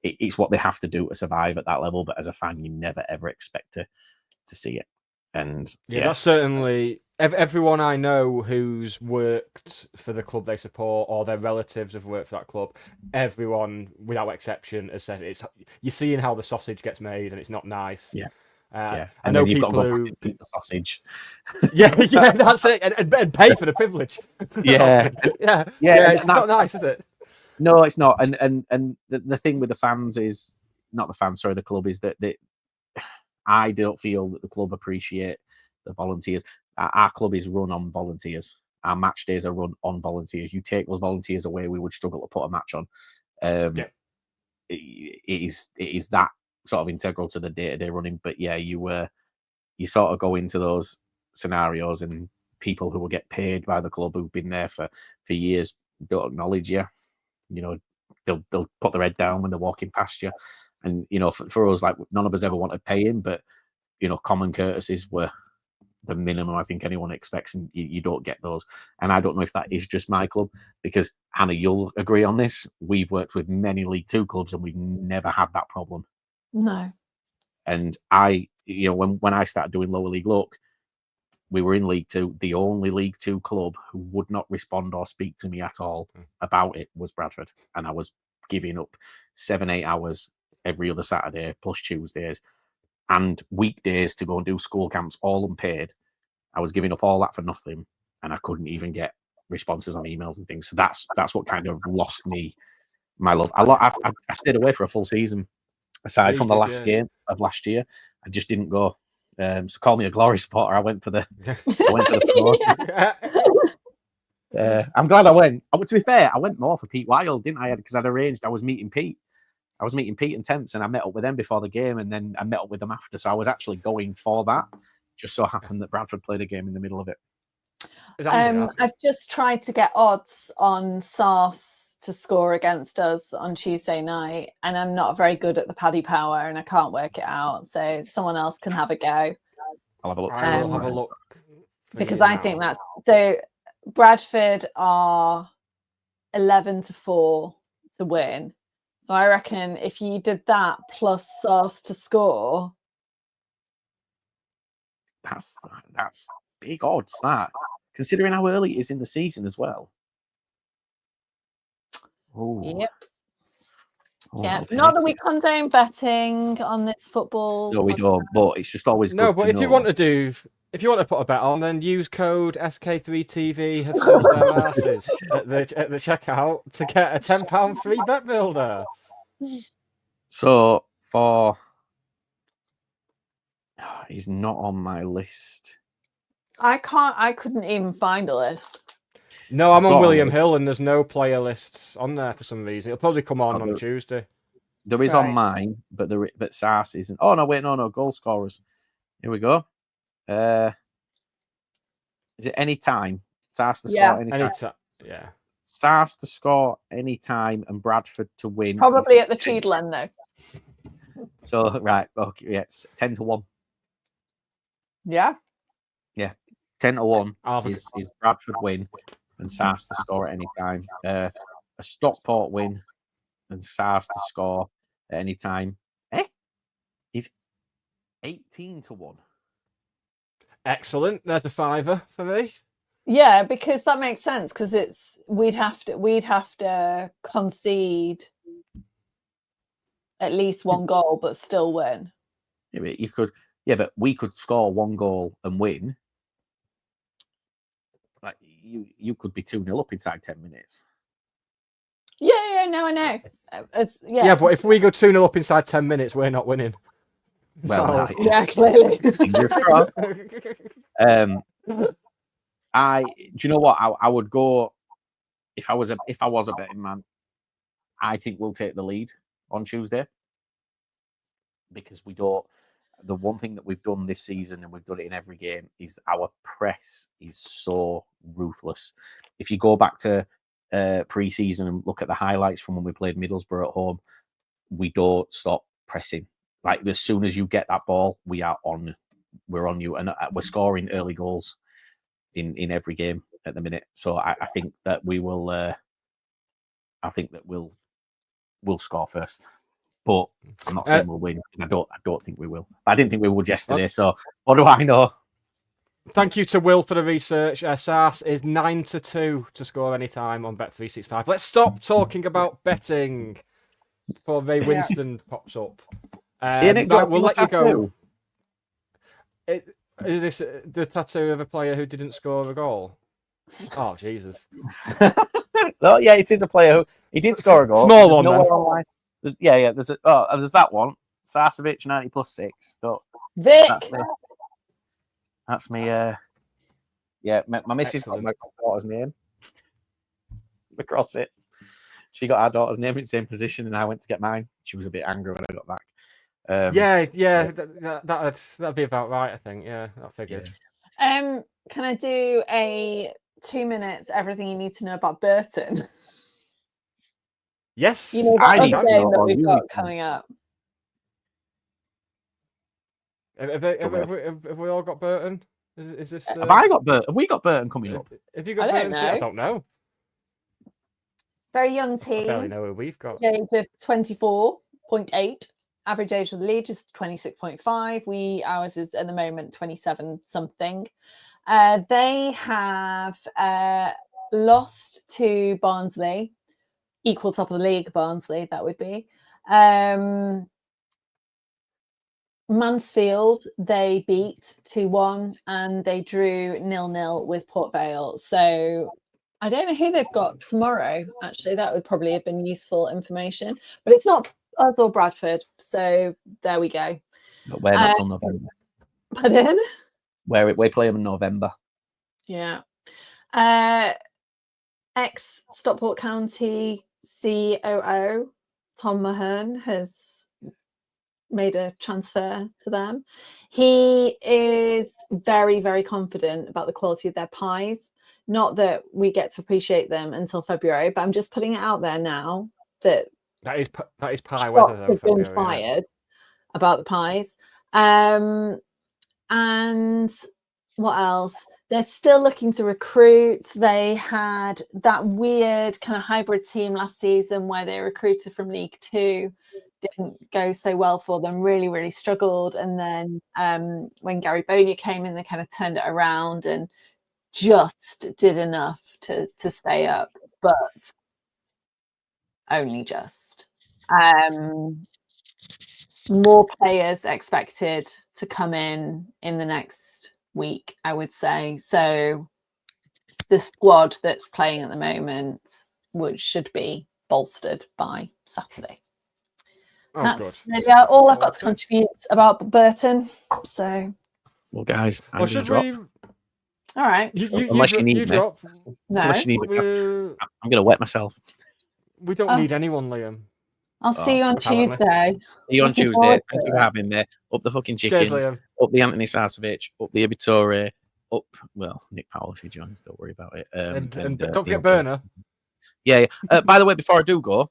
it's what they have to do to survive at that level. But as a fan, you never, ever expect to see it. And yeah, that's certainly everyone I know who's worked for the club they support, or their relatives have worked for that club. Everyone, without exception, has said you're seeing how the sausage gets made, and it's not nice. Yeah. I and know then you've people got to who eat the sausage. yeah, that's it, and pay for the privilege. Yeah. yeah. It's not nice, is it? No, it's not. And the thing with the fans is not the fans. Sorry, the club is that I don't feel that the club appreciate the volunteers. Our club is run on volunteers. Our match days are run on volunteers. You take those volunteers away, we would struggle to put a match on. It is that sort of integral to the day-to-day running. But yeah, you sort of go into those scenarios, and people who will get paid by the club who've been there for years don't acknowledge you. You know, they'll put their head down when they're walking past you. And, you know, for us, like, none of us ever wanted paying, but, you know, common courtesies were the minimum I think anyone expects, and you don't get those. And I don't know if that is just my club, because, Hannah, you'll agree on this. We've worked with many League Two clubs, and we've never had that problem. No. And you know, when I started doing lower league look, we were in League Two. The only League Two club who would not respond or speak to me at all about it was Bradford. And I was giving up 7-8 hours every other Saturday, plus Tuesdays, and weekdays to go and do school camps, all unpaid. I was giving up all that for nothing, and I couldn't even get responses on emails and things. So that's what kind of lost me my love. I stayed away for a full season, aside from the last game of last year. I just didn't go. So call me a glory supporter. I went for the I'm glad I went. To be fair, I went more for Pete Wild, didn't I? Because I'd arranged. I was meeting Pete and Temps, and I met up with them before the game, and then I met up with them after. So I was actually going for that. Just so happened that Bradford played a game in the middle of it. I've just tried to get odds on Sars to score against us on Tuesday night, and I'm not very good at the Paddy Power, and I can't work it out. So someone else can have a go. I'll have a look. I will have a look. Because I think that's so. Bradford are 11-4 to win. So I reckon if you did that plus Sars to score, that's big odds. That, considering how early it is in the season as well. Ooh. Yep. Oh, yeah. Not that we condone betting on this football. No, we don't. But it's just always no. Good But to if know. you want to put a bet on, then use code SK3TV. Have sold their asses at the checkout to get a £10 free bet builder. So he's not on my list. I couldn't even find a list. No, I'm on William Hill, and there's no player lists on there for some reason. It'll probably come on Tuesday. There is on mine, but Sars isn't. Oh no, wait, no, goal scorers. Here we go. Is it any time? Sars to score any time. Yeah. Sars to score any time and Bradford to win. Probably at the Cheadle end though. So right, okay, yeah, it's 10-1. Yeah. Yeah, 10-1 is Bradford win and Sars to score at any time. A Stockport win and Sars to score at any time. He's 18-1. Excellent. There's a fiver for me. Yeah, because that makes sense. Because we'd have to concede at least one goal, but still win. Yeah, but you could. Yeah, but we could score one goal and win. Like you could be 2-0 up inside 10 minutes. Yeah, no, I know. Yeah, but if we go 2-0 up inside 10 minutes, we're not winning. Well, yeah, clearly. Fingers crossed. Do you know what? I would go if I was a betting man. I think we'll take the lead on Tuesday because we don't. The one thing that we've done this season, and we've done it in every game, is our press is so ruthless. If you go back to pre-season and look at the highlights from when we played Middlesbrough at home, we don't stop pressing. Like as soon as you get that ball, we're on you, and we're scoring early goals in every game at the minute. So I think that we will. I think that we'll score first. But I'm not saying we'll win. I don't think we will. I didn't think we would yesterday. So what do I know? Thank you to Will for the research. Sars is 9-2 to score any time on Bet365. Let's stop talking about betting before Ray Winston pops up. We'll let you go. Is this the tattoo of a player who didn't score a goal? Oh Jesus! No, yeah, it is a player who he did score a goal. Small There's one, nowhere then. online. There's there's that one. Sarcevic 90 plus 6. So Vic. that's me. My missus got my daughter's name across it. She got our daughter's name in the same position, and I went to get mine. She was a bit angry when I got back. That'd be about right, I think. Yeah, that figures. Can I do a 2 minutes? Everything you need to know about Burton. Yes, You know I that need other to game know that all we've you got need to know. coming up. Have we all got Burton? Is this? Have I got Burton? Have we got Burton coming up? Have you got I don't Burton? I know. don't know. Very young I barely team. know who we've got. Age of 24.8. Average age of the league is 26.5. Ours is at the moment 27 something. They have lost to Barnsley, equal top of the league. Barnsley, that would be. Mansfield they beat 2-1, and they drew 0-0 with Port Vale. So I don't know who they've got tomorrow. Actually, that would probably have been useful information, but it's not us or Bradford. So there we go. But we're not till November. Pardon? We play them in November. Yeah. Ex Stockport County COO Tom Mahern has made a transfer to them. He is very, very confident about the quality of their pies. Not that we get to appreciate them until February, but I'm just putting it out there now that That is pie shots weather, though. have been February, fired about the pies. And what else? They're still looking to recruit. They had that weird kind of hybrid team last season where they recruited from League Two. Didn't go so well for them, really, really struggled. And then when Gary Bonia came in, they kind of turned it around and just did enough to stay up, but only just. More players expected to come in the next week, I would say. So the squad that's playing at the moment should be bolstered by Saturday. Oh, That's good. all I've got to contribute about Burton. So, Well, guys, I'm Or going to should drop. we? all right. Unless you need me. drop. No, Unless you need me. I'm going to wet myself. We don't need anyone, Liam. I'll see you on apparently. Tuesday. See you on Looking Tuesday. forward Thank to you for it. having me. Up the fucking Cheers, chickens. Liam. Up the Anthony Sarcevic. Up the Ibitore. Up, well, Nick Powell if he joins. Don't worry about it. And don't the forget Burner. Yeah. By the way, before I do go,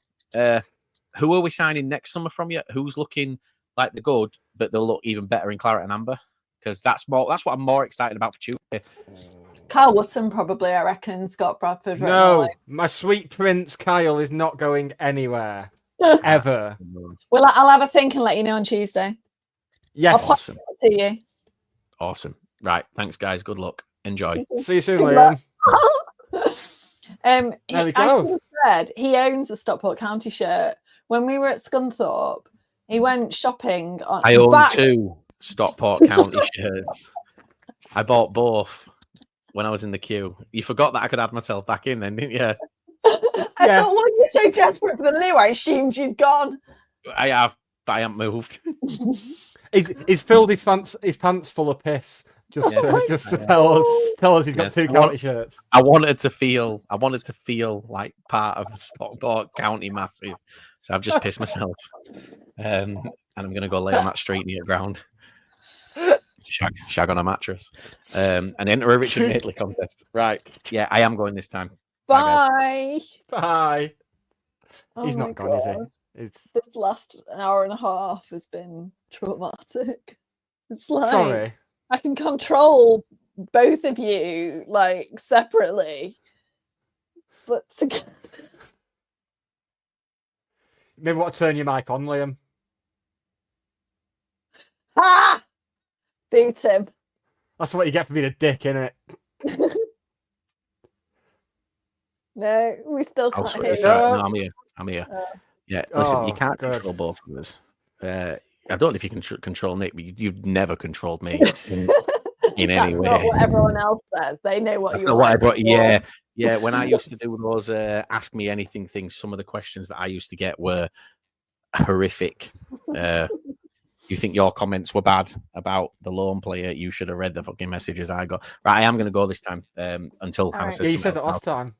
who are we signing next summer from you? Who's looking like they're good, but they'll look even better in claret and amber? Because that's what I'm more excited about for Tuesday. Kyle Wootton, probably, I reckon. Scott Bradford. No, my sweet prince Kyle is not going anywhere ever. Well, I'll have a think and let you know on Tuesday. Yes. I'll to you. Awesome. Right. Thanks, guys. Good luck. Enjoy. See you soon, Liam. There we I should go. have said he owns a Stockport County shirt. When we were at Scunthorpe, he went shopping on. I in own fact, 2 Stockport County shirts. I bought both when I was in the queue. You forgot that I could add myself back in then, didn't you? I thought, why are you so desperate for the loo? I assumed you'd gone. I have, but I haven't moved. He's filled his pants full of piss just to tell us he's got 2 county shirts. I wanted to feel like part of Stockport County massive, so I've just pissed myself, and I'm going to go lay on that street near ground, shag on a mattress, and enter a Richard Madeley contest. Right? Yeah, I am going this time. Bye. Bye. Oh He's my not gone, is God. he? This last hour and a half has been traumatic. It's like Sorry. I can control both of you like separately, but together. Maybe want to turn your mic on, Liam. Ha! Boot him. That's what you get for being a dick, innit? No, we still can't hear you. No, I'm here. Yeah, listen, you can't good. control both of us. I don't know if you can control Nick, but you've never controlled me in any That's way. not what everyone else says. They know what That's you not like. what yeah, Yeah, when I used to do those Ask Me Anything things, some of the questions that I used to get were horrific. You think your comments were bad about the loan player? You should have read the fucking messages I got. Right, I am going to go this time until Hannah right. says Yeah, you something said that else. last time.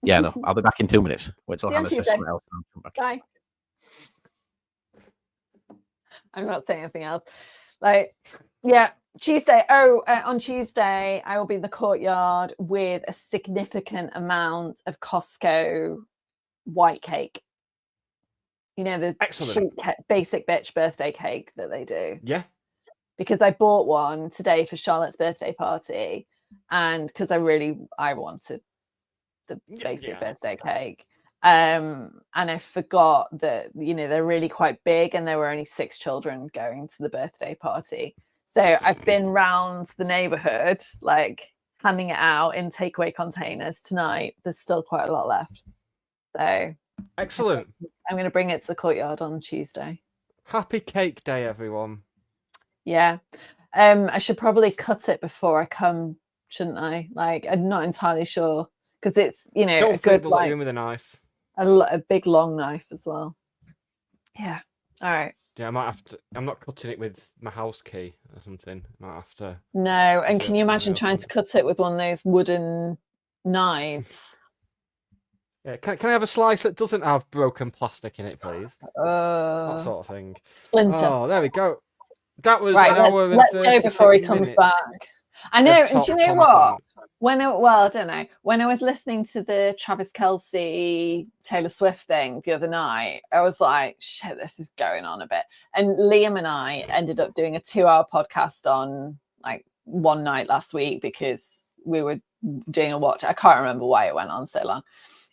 Yeah, no, I'll be back in 2 minutes. Wait till See you on Hannah says Tuesday. something else. And I'll come back. Bye. I'm not saying anything else. Like, yeah, Tuesday. On Tuesday, I will be in the courtyard with a significant amount of Costco white cake. You know, the Excellent. basic bitch birthday cake that they do. Yeah. Because I bought one today for Charlotte's birthday party, and because I wanted the basic birthday cake. And I forgot that, you know, they're really quite big and there were only 6 children going to the birthday party. So I've been round the neighborhood, like handing it out in takeaway containers tonight. There's still quite a lot left. So Excellent. I'm going to bring it to the courtyard on Tuesday. Happy Cake Day, everyone. Yeah. I should probably cut it before I come, shouldn't I? Like, I'm not entirely sure because it's, you know, Don't a think good, they'll let like, you in with a knife. a big long knife as well. Yeah. All right. Yeah, I might have to. I'm not cutting it with my house key or something. Might have to. No, and can you Yeah, imagine yeah. trying to cut it with one of those wooden knives? Yeah, can I have a slice that doesn't have broken plastic in it, please? That sort of thing. Splinter. Oh, there we go. That was Right, an hour and let's go before he 36 comes minutes back. I know, of and do you top know what? content. I don't know. When I was listening to the Travis Kelce Taylor Swift thing the other night, I was like, shit, this is going on a bit. And Liam and I ended up doing a 2-hour podcast on like one night last week because we were doing a watch. I can't remember why it went on so long.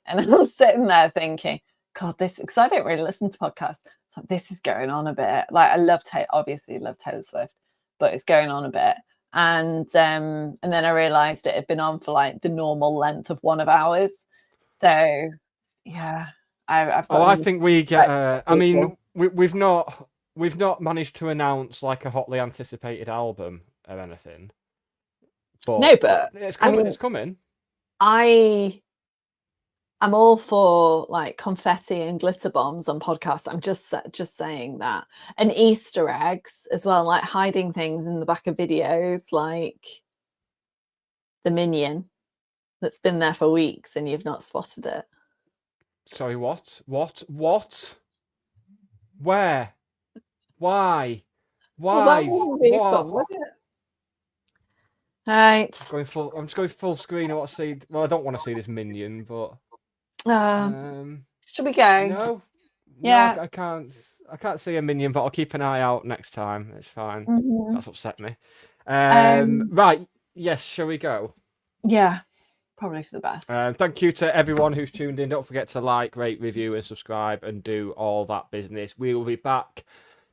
And I was sitting there thinking, God, because I don't really listen to podcasts. It's like, this is going on a bit. Like, I obviously love Taylor Swift, but it's going on a bit. And then I realised it had been on for like the normal length of 1 hour. So yeah, I've got. I think we get. I mean, we've not managed to announce like a hotly anticipated album or anything. But No, but it's coming. I mean, It's coming. I'm all for like confetti and glitter bombs on podcasts. I'm just saying that, and Easter eggs as well, like hiding things in the back of videos, like the minion that's been there for weeks and you've not spotted it. Sorry, what? Where? Why? Well, that wouldn't be What? fun, would it? Right. I'm just going full screen. I want to see. Well, I don't want to see this minion, but Should we go? no. Yeah. No, I can't see a minion, but I'll keep an eye out next time. It's fine. Mhm. That's upset me. Right. Yes. Shall we go? Yeah. Probably for the best. Thank you to everyone who's tuned in. Don't forget to like, rate, review, and subscribe, and do all that business. We will be back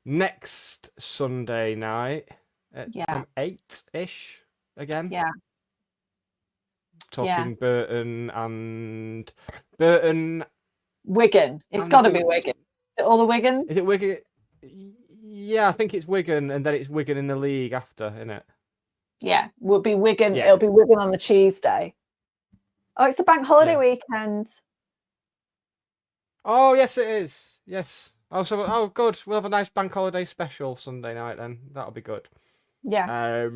next Sunday night at 8-ish again. Yeah. Talking Burton. Wigan. It's got to be Wigan. Is it all the Wigan? Is it Wigan? Yeah, I think it's Wigan, and then it's Wigan in the league after, isn't it? Yeah, will be Wigan. Yeah. It'll be Wigan on the Tuesday. Oh, it's the bank holiday weekend. Oh, yes, it is. Yes. Oh, good. We'll have a nice bank holiday special Sunday night then. That'll be good. Yeah.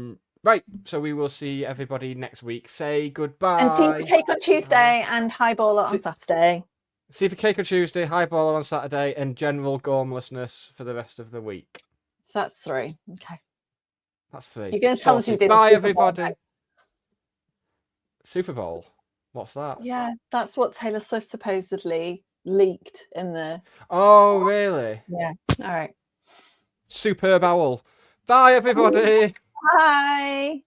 Right. So we will see everybody next week. Say goodbye. And see the cake on Tuesday and highballer on Saturday. See the cake on Tuesday, highballer on Saturday, and general gormlessness for the rest of the week. So that's 3. Okay. That's 3. You're going to tell us you did. Bye, everybody. Super Bowl. What's that? Yeah, that's what Taylor Swift supposedly leaked in the. Oh, really? Yeah. All right. Superb owl. Bye, everybody. Bye.